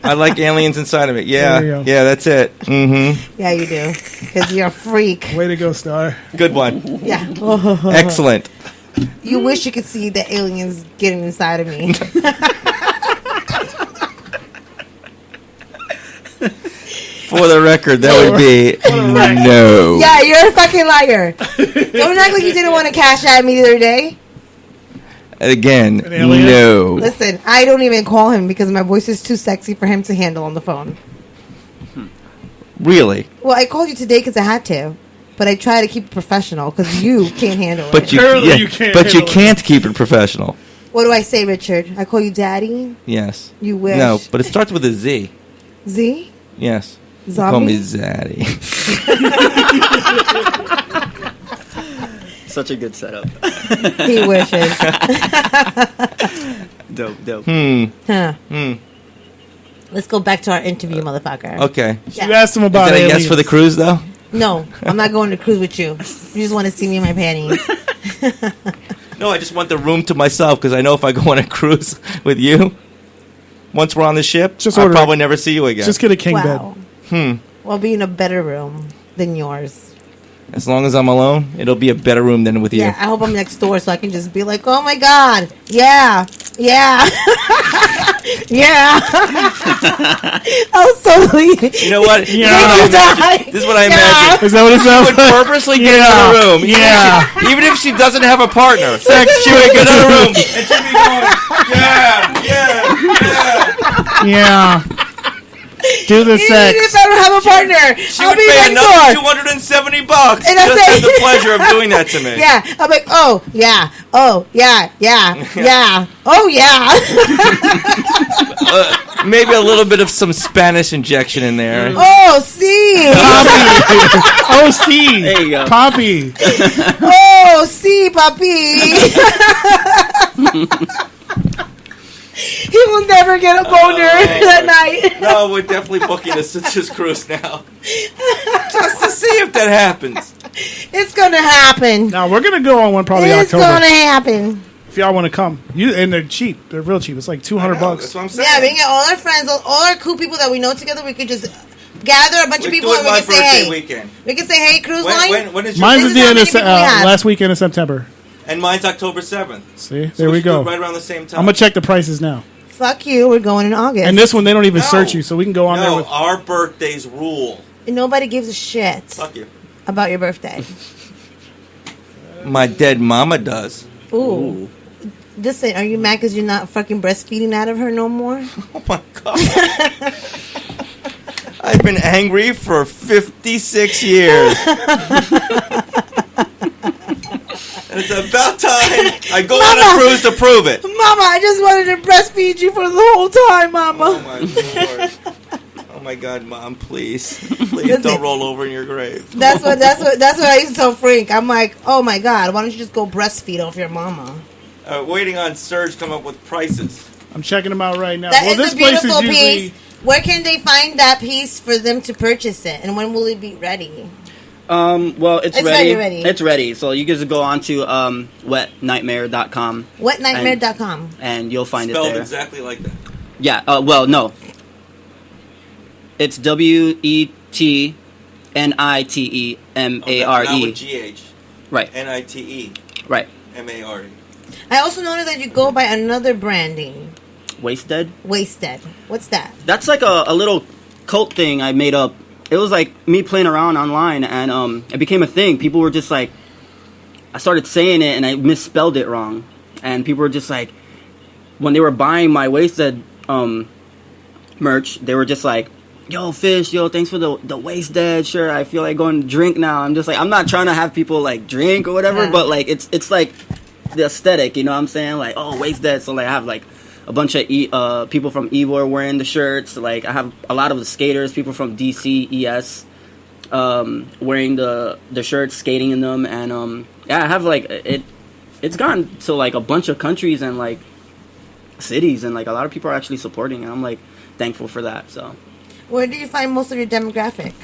I like aliens inside of it. Yeah. There you go. Yeah, that's it. Mm-hmm. Yeah, you do because you're a freak. Way to go, Star. Good one. Yeah. Excellent. You wish you could see the aliens getting inside of me. For the record, that would be no. Yeah, you're a fucking liar. Don't act like you didn't want to cash at me the other day. Again, An alien? no. Listen, I don't even call him because my voice is too sexy for him to handle on the phone. Really? Well, I called you today because I had to, but I try to keep it professional because you can't handle But it. you, Apparently yeah, you can't but you handle it. can't keep it professional. What do I say, Richard? I call you daddy? Yes. You wish. No, but it starts with a Z. Z? Yes. You Zombie? call me Zaddy. Such a good setup. He wishes. Dope. Huh. Let's go back to our interview, motherfucker. Okay. You asked him about Is that a aliens. yes for the cruise, though? No, I'm not going to cruise with you. You just want to see me in my panties. No, I just want the room to myself because I know if I go on a cruise with you, once we're on the ship, Just I'll order probably never see you again. Just get a king Wow. bed. Well, I'll be in a better room than yours. As long as I'm alone, it'll be a better room than with you. Yeah, I hope I'm next door so I can just be like, oh my God. Yeah. Yeah. Yeah. I'll totally. You know what? Yeah. This is what I imagine. Is that what it She sounds would like? purposely get Yeah. in the room. Yeah. Even if she doesn't have a partner. She would get in the room. And she'd be going, yeah. Yeah. Do the Even sex. if I don't have a partner, She I'll would be pay next another door. $270 And I just say- for the pleasure of doing that to me. Yeah, I'm like, oh yeah, yeah. Oh yeah. Maybe a little bit of some Spanish injection in there. Oh, see. Oh, see. There you go. Poppy. Oh, see, papi. He will never get a boner that night. No, we're definitely booking a Citrus cruise now. Just to see if that happens. It's gonna happen. Now, we're going to go on one probably It's October. gonna happen. If y'all want to come. And they're cheap. They're real cheap. It's like $200 That's what I'm saying. Yeah, we can get all our friends, all our cool people that we know together. We could just gather a bunch of We're people doing and we my can say birthday hey. weekend. We can say hey, cruise line. When is your Mine's This at the is how end many of people we have. last weekend of September. And mine's October 7th. See, So there we should go. do it right around the same time. I'm gonna check the prices now. Fuck you. We're going in August. And this one, they don't even No. search you, so we can go on there No, with. our birthdays rule. Nobody gives a shit Fuck you. about your birthday. My dead mama does. Ooh. Listen, are you mad because you're not fucking breastfeeding out of her no more? Oh my god. I've been angry for 56 years. And it's about time I go on a cruise to prove it. Mama, I just wanted to breastfeed you for the whole time, Mama. Oh my lord. Oh my god, Mom, please. Please Listen. don't roll over in your grave. That's what I used to tell Frank. I'm like, oh my god, why don't you just go breastfeed off your mama? Waiting on Serge to come up with prices. I'm checking them out right now. That is this a place beautiful is usually. piece. Where can they find that piece for them to purchase it, and when will it be ready? Well, it's ready. It's ready. So you can just go on to wetnightmare.com. Wetnightmare.com. And you'll find Spelled it there. exactly like that. Yeah. Well, no. It's WETNITEMARE. Not with GH. Right. NITE. Right. MARE. I also noticed that you go by another branding, Wasted. Wasted. What's that? That's like a little cult thing I made up. It was like me playing around online, and it became a thing. People were just like, I started saying it, and I misspelled it wrong, and people were just like, when they were buying my Wasted merch, they were just like, yo, Fish, yo, thanks for the Wasted shirt. I feel like going to drink now. I'm just like, I'm not trying to have people like drink or whatever, Yeah. but like it's like the aesthetic, you know what I'm saying? Like, oh, Wasted. So like I have like a bunch of people from Evo are wearing the shirts. Like I have a lot of the skaters, people from DC, ES, wearing the shirts, skating in them, and yeah, I have like it's gone to like a bunch of countries and like cities, and like a lot of people are actually supporting, and I'm like thankful for that. So Where do you find most of your demographic?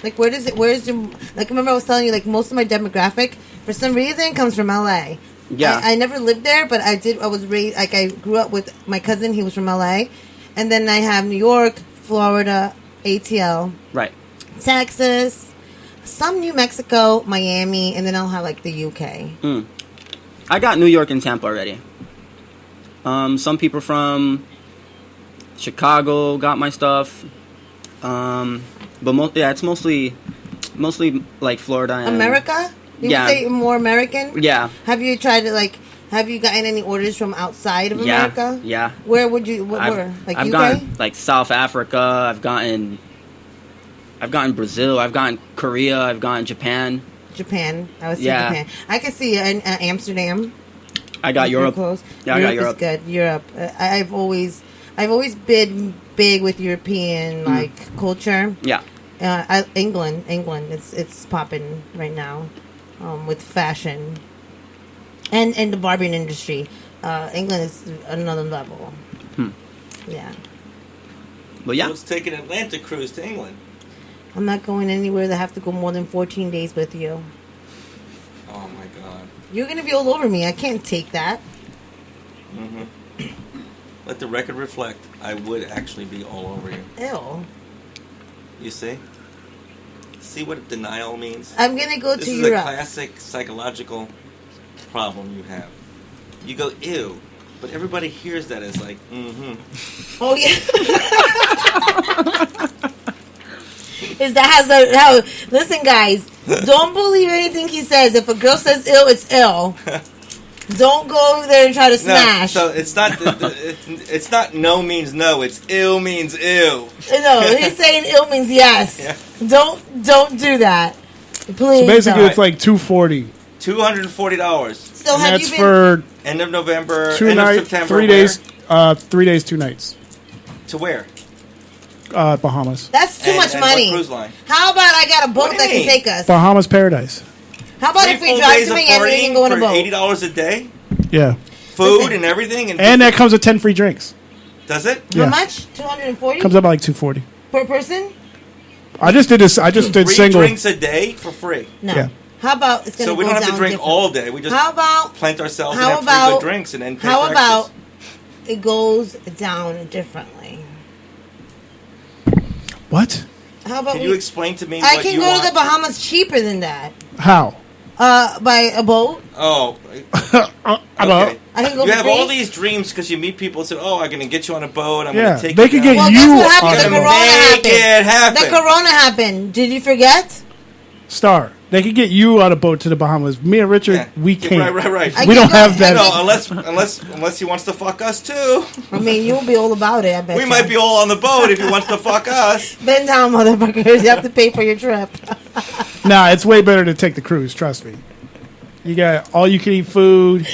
Like, where's your, like, remember I was telling you, like, most of my demographic, for some reason, comes from LA. yeah, I never lived there, but I was raised, like, I grew up with my cousin, he was from LA. And then I have New York, Florida, ATL, right. Texas, some New Mexico, Miami, and then I'll have, like, the UK. I got New York and Tampa already. Some people from Chicago got my stuff. But it's mostly like Florida and America? You Yeah. would say more American? Yeah, Have you tried to, like, have you gotten any orders from outside of America? yeah. Where would you, where? Like, I've UK? gotten like South Africa. I've gotten Brazil. I've gotten Korea. I've gotten Japan. Japan. I was Yeah. Japan. I can see Amsterdam. I got Europe. Close. Yeah, I got Europe. Is good. Europe. I've always been big with European like culture. Yeah, England. It's popping right now with fashion and the barbing industry. England is another level. Yeah. but yeah, Let's take an Atlantic cruise to England. I'm not going anywhere that have to go more than 14 days with you. Oh my god. You're gonna be all over me. I can't take that. Let the record reflect. I would actually be all over you. Ew. You see? See what denial means? I'm gonna go This to is Europe. a classic psychological problem you have. You go, ew, but everybody hears that as like, Oh yeah. Is that how? Listen, guys, don't believe anything he says. If a girl says ill, it's ill. Don't go over there and try to smash. No, so it's not. It's not no means no. It's ill means ill. No, he's saying ill means yes. Yeah. Don't do that, please. So basically, don't. it's like $240. $240. So And have that's you been? for End of November. 2 end nights, of September. 3 days. 3 days, 2 nights. To where? Bahamas. That's too much and money. What cruise line? How about I got a boat What do that you can mean? take us? Bahamas Paradise. How about 3 if we full drive days to of Miami partying and go on a for boat? $80 a day, Yeah. food Listen. and everything, And that comes with 10 free drinks. does it? Yeah. How much? 240 Comes up at like $240. per person? I just did this. I just did 3 single. drinks a day for free. No. Yeah. How about it's going So we go don't have to down drink different. all day. We just How about plant ourselves how and have 3 about- good drinks and then pay how for about extras. it goes down differently? What? How about Can you explain to me I what can you go want? to the Bahamas cheaper than that. How? By a boat. Oh. Okay. I can go You for have free? all these dreams because you meet people and say, "Oh, I'm going to get you on a boat. I'm Yeah, going to take they you could down." get Well, you guess what on happened? the The boat. corona Make it happen. The corona happened. Did you forget? Star. They could get you on a boat to the Bahamas. Me and Richard, Yeah. we can't. Right. I We can don't go- have I that. can- No, unless he wants to fuck us too. I mean, you'll be all about it, I bet We you. might be all on the boat if he wants to fuck us. Bend down, motherfuckers. You have to pay for your trip. Nah, it's way better to take the cruise. Trust me. You got all you can eat food,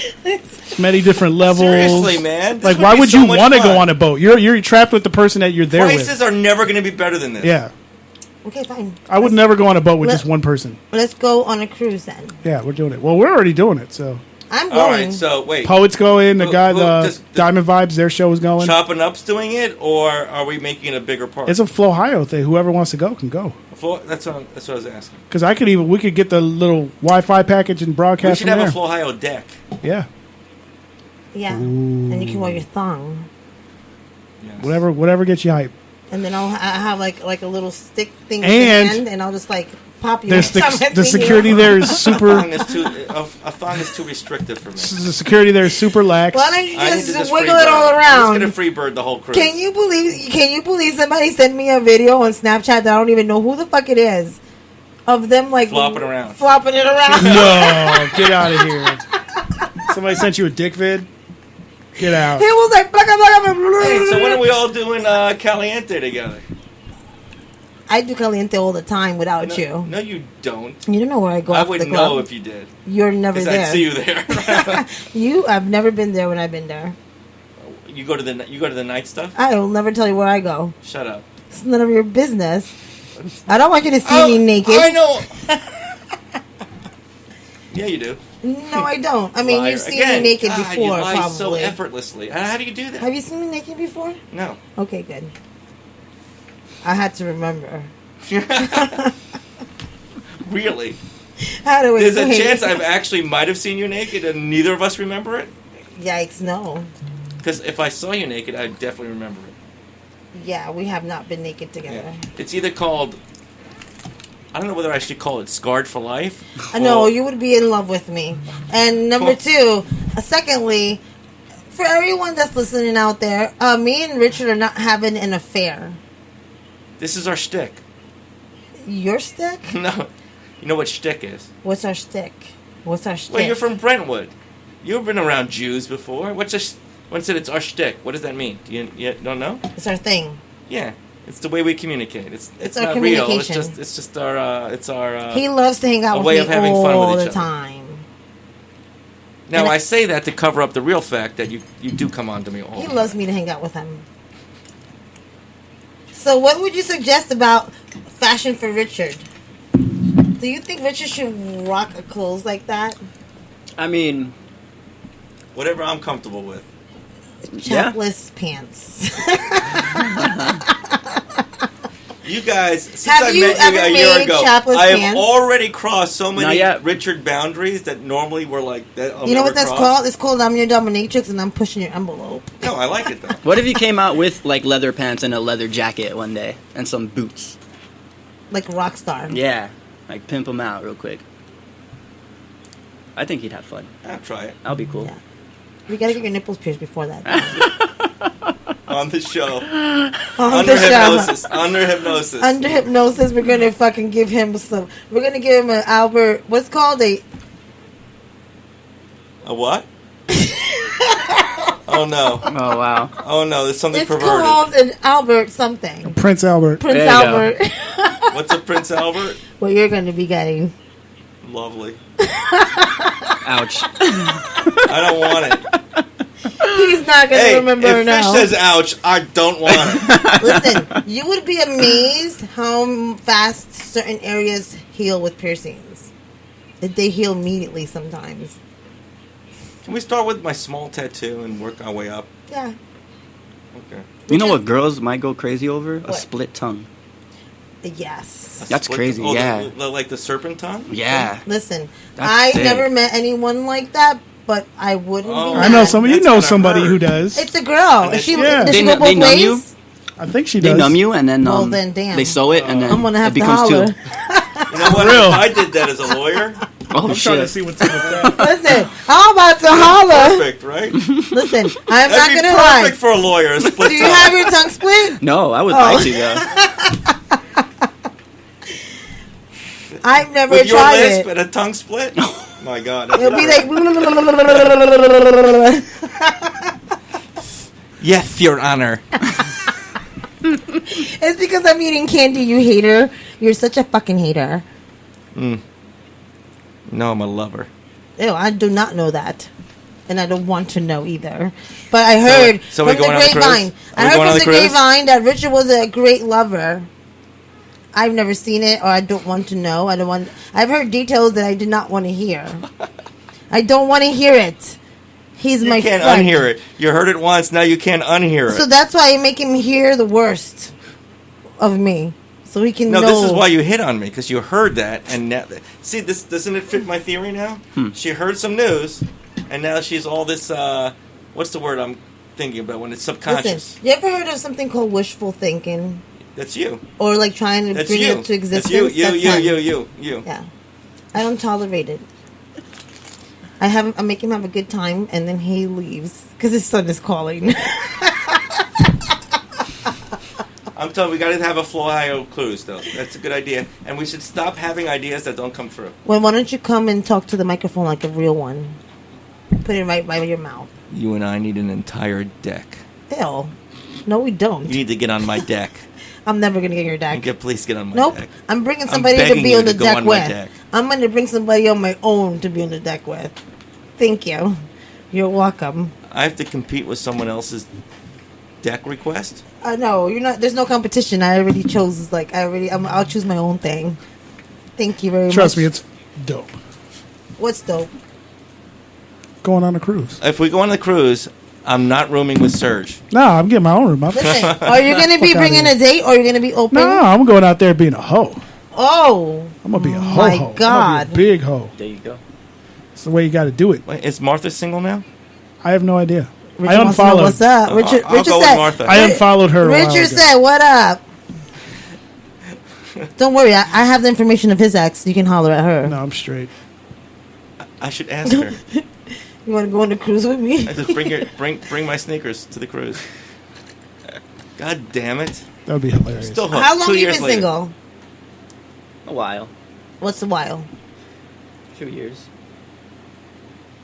many different levels. Seriously, man. This Like, would why be would so you much want to go fun. on a boat? You're trapped with the person that you're there Prices are never going to be better than this. with. Yeah, Okay, fine. I would never go on a boat with let- just one person. Let's go on a cruise then. Yeah, we're doing it. Well, we're already doing it. So I'm going. All right, so wait. poets going. The guy, the Does Diamond Vibes, their show is going. Choppin' Up's doing it, or are we making it a bigger part? It's a Flowhio thing. Whoever wants to go can go. That's what I was asking. Because we could get the little Wi-Fi package and We broadcast should from have there. a Flowhio deck. Yeah, Yeah. And you can wear your thong. Yes. whatever gets you hype. And then I have like a little stick thing And in the hand, and I'll just like pop you. There's next time I the see you. security there is A super. thong is too restrictive for me. The security there is super lax. Why don't you I need to just free wiggle it bird. all I'm just gonna around? free bird the whole cruise. Can you believe somebody sent me a video on Snapchat that I don't even know who the fuck it is of them like Flopping around. flopping it around? No, get out of here. Somebody sent you a dick vid? Get out. It was like blah, blah, blah, blah, Hey, so when are blah. we all doing Caliente together? I do caliente all the time without No, you. no, you don't. You don't know where I go. I after would the know club. if you did, You're never because there. I'd see you there. I've never been there when I've been there. You go to the night stuff. I will never tell you where I go. Shut up. It's none of your business. I don't want you to see me naked. I know. Yeah, you do. No, I don't. I mean, Liar. you've seen Again, me naked God, before, you lie probably. so effortlessly. How do you do that? Have you seen me naked before? No. Okay, good. I had to remember. Really? How do There's a chance I actually might have seen you naked and neither of us remember it? Yikes, no. Because if I saw you naked, I'd definitely remember it. Yeah, we have not been naked together. Yeah. It's either called, I don't know whether I should call it Scarred for Life. No, or- you would be in love with me. And number two, secondly, for everyone that's listening out there, me and Richard are not having an affair. This is our shtick. Your stick? No. You know what shtick is? What's our stick? What's our stick? Well, you're from Brentwood. You've been around Jews before. When said it's our shtick, what does that mean? You don't know? It's our thing. Yeah. It's the way we communicate. It's our not real. communication. It's just our He loves to hang out a with way me of having fun all with the each other. time. Now And I say that to cover up the real fact that you do come on to me all He the time. loves me to hang out with him. So what would you suggest about fashion for Richard? Do you think Richard should rock a clothes like that? I mean, Whatever I'm comfortable with. Yeah. Chapless pants. You guys, since Have I you met you ever a year made ago, chapless I have pants? already crossed so Not many yet. Richard boundaries that normally were like that. I'll You know never what that's cross. called? It's called I'm your dominatrix and I'm pushing your envelope. No, I like it though. what if you came out with like leather pants and a leather jacket one day and some boots? Like a rock star. Yeah, like pimp him out real quick. I think he'd have fun. I'll try it That'll be cool. Yeah. You gotta get your nipples pierced before that. on the show. On Under the show. hypnosis. Under hypnosis. Under hypnosis, we're gonna fucking give him some. We're gonna give him an Albert. What's it called a what? Oh no! Oh wow. Oh no! There's something It's perverted. called an Albert something. Prince Albert. Prince There you go. Albert. What's a Prince Albert? What you're going to be getting. Lovely. Ouch. I don't want it. He's not going to Hey, remember if now. Fish says ouch, I don't want it. Listen, you would be amazed how fast certain areas heal with piercings. That they heal immediately sometimes. Can we start with my small tattoo and work our way up? Yeah. Okay. You know what girls might go crazy over? A What? split tongue. Yes. That's Split- crazy, oh, yeah. like the serpent tongue? Yeah. Listen, That's I sick. never met anyone like that, but I wouldn't Oh. be I mad. know somebody. You That's know gonna somebody hurt. who does. It's a girl. And Is she, yeah. does she They go both numb ways? you? I think she They does. numb you and then Well, then, damn. they sew it and then I'm going to have it to becomes holler. two. You know what? Real. If I did that as a lawyer, Oh, I'm trying to see what's in that. Listen, I'm about to holler. Perfect, right? Listen, I'm That'd not be gonna lie. perfect for a lawyer. A split Do you tongue. have your tongue split? No, I would like to though. I've never With your tried lisp it. and a tongue split? My God. It'll be like. Yes, Your Honor. It's because I'm eating candy, you hater. You're such a fucking hater. No, I'm a lover. Ew, I do not know that. And I don't want to know either. But I heard So we're from the going on the cruise? grapevine. Are I we heard going on from the the cruise? grapevine that Richard was a great lover. I've never seen it, or I don't want to know. I've heard details that I did not want to hear. I don't want to hear it. He's my You can't friend. unhear it. You heard it once, now you can't unhear it. So that's why I make him hear the worst of me. So he can No, know. this is why you hit on me, because you heard that, and now... See, this doesn't it fit my theory now? She heard some news, and now she's all this, what's the word I'm thinking about when it's subconscious? Listen, you ever heard of something called wishful thinking? That's you. Or like trying to That's bring you. it to existence? That's you, That's him. you. Yeah. I don't tolerate it. I make him have a good time, and then he leaves because his son is calling. I'm telling you, we got to have a Fly cruise, though. That's a good idea. And we should stop having ideas that don't come through. Well, why don't you come and talk to the microphone like a real one? Put it right by your mouth. You and I need an entire deck. Ew. No, we don't. You need to get on my deck. I'm never going to get your deck. Please get on my Nope. deck. I'm bringing I'm somebody to begging be you on the to go deck on my with. deck. I'm going to bring somebody on my own to be on the deck with. Thank you. You're welcome. I have to compete with someone else's deck request? No, you're not. There's no competition. I already chose. I'll choose my own thing. Thank you very much. Trust me, it's dope. What's dope? Going on a cruise. If we go on the cruise, I'm not rooming with Serge. No, I'm getting my own room. Listen, are you going to be Fuck outta bringing here. a date, or are you going to be open? No, I'm going out there being a hoe. Oh, I'm gonna be a ho my ho. God. I'm gonna be a big hoe. There you go. It's the way you got to do it. Wait, is Martha single now? I have no idea. Richard I wants to know unfollowed. what's up? Richard, I'll Richard go with said. Martha. I unfollowed her. a while Richard ago. said, "What up?" Don't worry, I have the information of his ex. You can holler at her. No, I'm straight. I should ask her. You want to go on the cruise with me? I just bring my sneakers to the cruise. God damn it! That would be hilarious. Still hooked. How long 2 have you years been later. single? A while. What's the while? 2 years.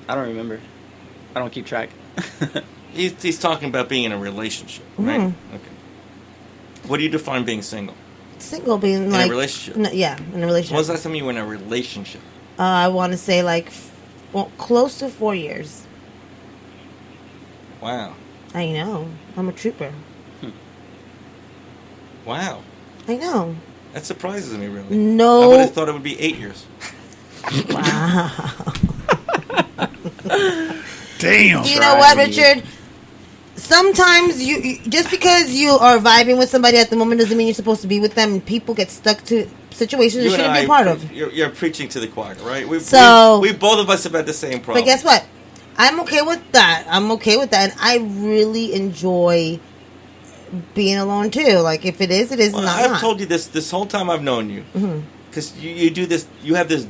I don't remember. I don't keep track. He's talking about being in a relationship, right? Mm-hmm. Okay. What do you define being single? Single being In like a relationship. No, yeah, in a relationship. When was the last time you were in a relationship? I want to say close to 4 years. Wow. I know. I'm a trooper. Wow. I know. That surprises me, really. No. I would have thought it would be 8 years. Wow. Damn. You know what, Richard? Sometimes you just because you are vibing with somebody at the moment doesn't mean you're supposed to be with them. And people get stuck to situations they shouldn't be a part of. You're preaching to the choir, right? We both of us have had the same problem. But guess what? I'm okay with that. And I really enjoy being alone too. Like if it is, it is. Well, not. I've told you this whole time I've known you, because you do this. You have this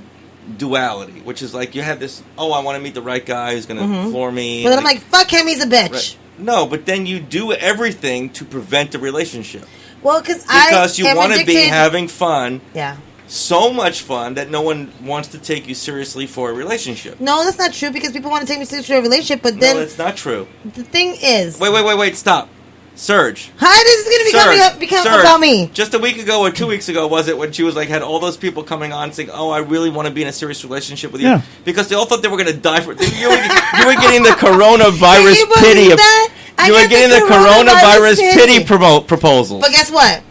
duality, which is like you have this. Oh, I want to meet the right guy who's going to floor me. But then I'm like, fuck him. He's a bitch. Right. No, but then you do everything to prevent a relationship. Well, because you want to be having fun. Yeah. So much fun that no one wants to take you seriously for a relationship. No, that's not true because people want to take me seriously for a relationship, but then No, that's not true. the thing is, Wait, stop. Serge. how this is going to become Serge, about me? Just a week ago or 2 weeks ago, was it, when she was like, had all those people coming on saying, "Oh, I really want to be in a serious relationship with you," Yeah. because they all thought they were going to die for it. You were getting the coronavirus Can you pity. believe that? I You were get getting the coronavirus pity proposals. But guess what?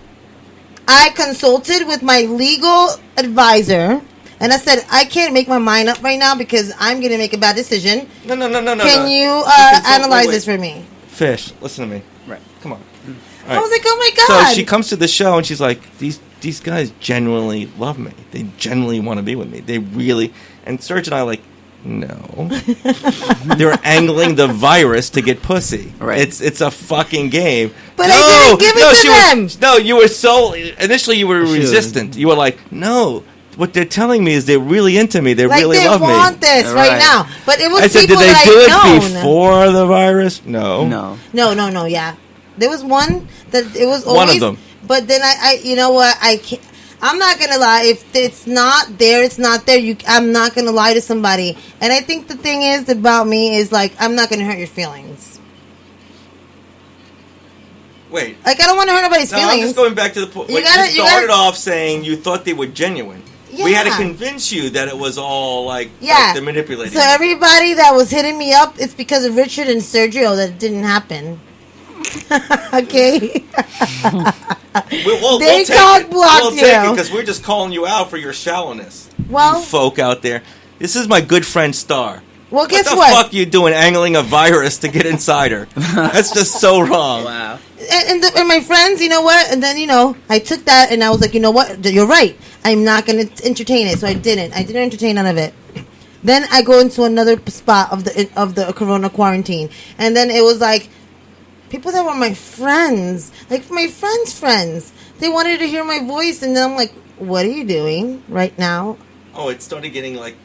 I consulted with my legal advisor, and I said I can't make my mind up right now because I'm going to make a bad decision. No. Can you analyze this for me? Fish, listen to me. Right. Come on. I was like, oh my god! So she comes to the show and she's like, these guys genuinely love me. They genuinely want to be with me. They really. And Serge and I are like, no. They're angling the virus to get pussy. Right. It's a fucking game. But I didn't give it to them. No, you were so initially you were resistant. You were like, no, what they're telling me is they're really into me. They like really love me. They want this right now. But it was I said, people did they that do I'd it known. before the virus? No. No. Yeah, there was one that it was always one of them. But then I you know what? I can't. I'm not gonna lie. If it's not there, it's not there. I'm not gonna lie to somebody. And I think the thing is about me is like I'm not gonna hurt your feelings. Wait. Like I don't want to hurt nobody's feelings. I'm just going back to the point. You started off saying you thought they were genuine. Yeah. We had to convince you that it was all like they're manipulating. So everybody that was hitting me up, it's because of Richard and Sergio that it didn't happen. Okay. we'll take it because we're just calling you out for your shallowness. Well, you folk out there. This is my good friend Star. Well, guess what? What the fuck you doing angling a virus to get inside her? That's just so wrong. Wow. And my friends, you know what? And then, I took that and I was like, you know what? You're right. I'm not going to entertain it. So I didn't entertain none of it. Then I go into another spot of the Corona quarantine. And then it was like, people that were my friends, like my friends, they wanted to hear my voice. And then I'm like, what are you doing right now? Oh, it started getting like...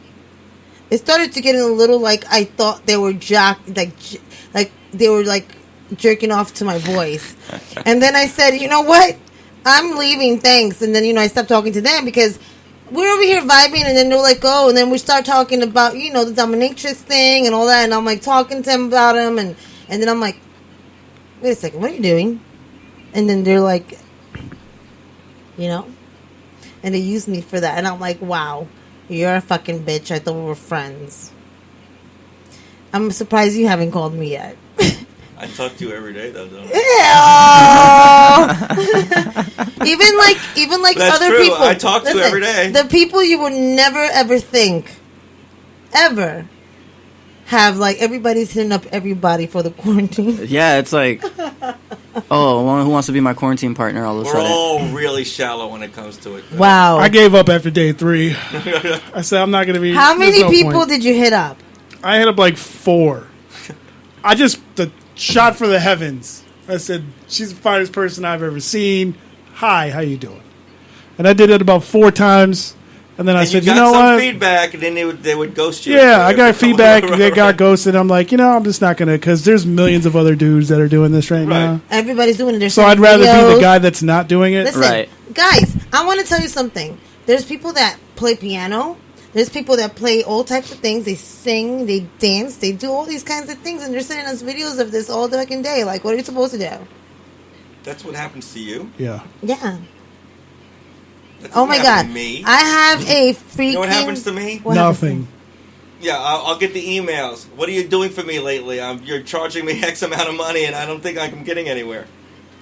It started to get a little like I thought they were like they were like jerking off to my voice. And then I said, you know what? I'm leaving, thanks. And then, I stopped talking to them because we're over here vibing and then they're like, oh, and then we start talking about, the dominatrix thing and all that. And I'm like talking to them about them. And then I'm like, wait a second, what are you doing? And then they're like, and they use me for that. And I'm like, wow. You're a fucking bitch. I thought we were friends. I'm surprised you haven't called me yet. I talk to you every day, though. Don't even like That's other true. people. I talk to you every day. The people you would never ever think, ever, have like everybody's hitting up everybody for the quarantine. Yeah, it's like, oh, who wants to be my quarantine partner all of a sudden? We're all really shallow when it comes to it. Wow. I gave up after day 3. I said, I'm not going to be... How many people did you hit up? I hit up like 4. I just shot for the heavens. I said, she's the finest person I've ever seen. Hi, how you doing? And I did it about 4 times. And then I said, you know what? Feedback, and then they would ghost you. Yeah, I got feedback. They got ghosted. I'm like, I'm just not going to, because there's millions of other dudes that are doing this right now. Everybody's doing it. So I'd rather be the guy that's not doing it. Listen, right. Guys, I want to tell you something. There's people that play piano. There's people that play all types of things. They sing, they dance, they do all these kinds of things, and they're sending us videos of this all the fucking day. Like, what are you supposed to do? That's what happens to you? Yeah. Yeah. Oh my God! Me. I have a freaking... You know what happens to me? Nothing. Yeah, I'll get the emails. What are you doing for me lately? You're charging me X amount of money, and I don't think I'm getting anywhere.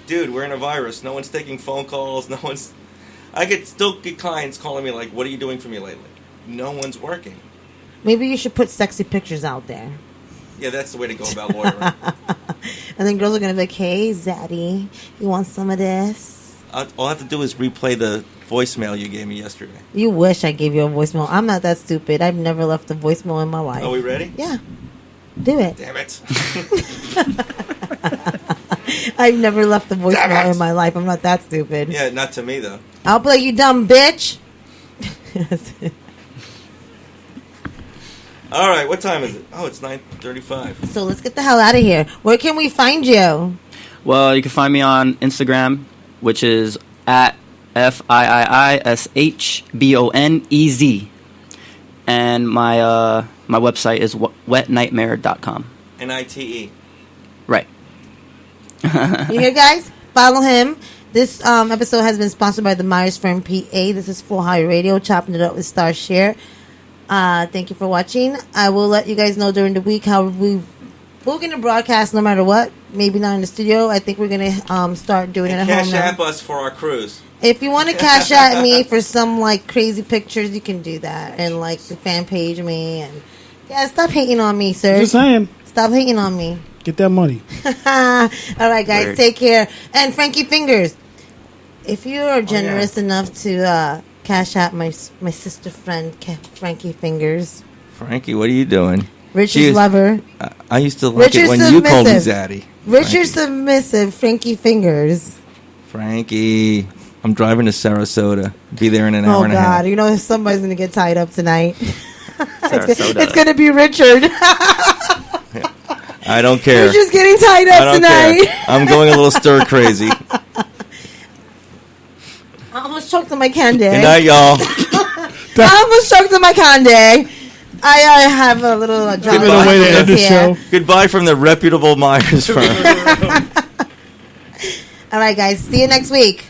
Dude, we're in a virus. No one's taking phone calls. No one's... I still get clients calling me like, what are you doing for me lately? No one's working. Maybe you should put sexy pictures out there. Yeah, that's the way to go about lawyering. And then girls are going to be like, hey, Zaddy, you want some of this? All I have to do is replay the voicemail you gave me yesterday. You wish I gave you a voicemail. I'm not that stupid. I've never left a voicemail in my life. Are we ready? Yeah. Do it. Damn it. I've never left a voicemail in my life. I'm not that stupid. Yeah, not to me, though. I'll play you dumb bitch. All right, what time is it? Oh, it's 9:35. So let's get the hell out of here. Where can we find you? Well, you can find me on Instagram, which is at FIIISHBONEZ. And my website is wetnightmare.com. NITE. Right. You hear, guys? Follow him. This episode has been sponsored by the Myers Firm PA. This is Full High Radio, chopping it up with Star Share. Thank you for watching. I will let you guys know during the week how we're going to broadcast no matter what. Maybe not in the studio. I think we're going to start doing it at home now. Cash app us for our cruise. If you want to cash at me for some like crazy pictures, you can do that. And like the fan page me. And yeah, stop hating on me, sir. Just saying. Stop hating on me. Get that money. All right, guys. Weird. Take care. And Frankie Fingers, if you are generous enough to cash out my sister friend, Frankie Fingers. Frankie, what are you doing? Richard's lover. I used to like it when you called me Zaddy. Richard Submissive, Frankie Fingers. Frankie. I'm driving to Sarasota. Be there in an hour and a half. Oh, God. You know, somebody's going to get tied up tonight. Sarasota. It's going to be Richard. I don't care. You're just getting tied up tonight. Care. I'm going a little stir crazy. I almost choked on my candy. Good night, y'all. I almost choked on my candy. I have a little Give it a way to end the show. Goodbye from the reputable Myers firm. All right, guys. See you next week.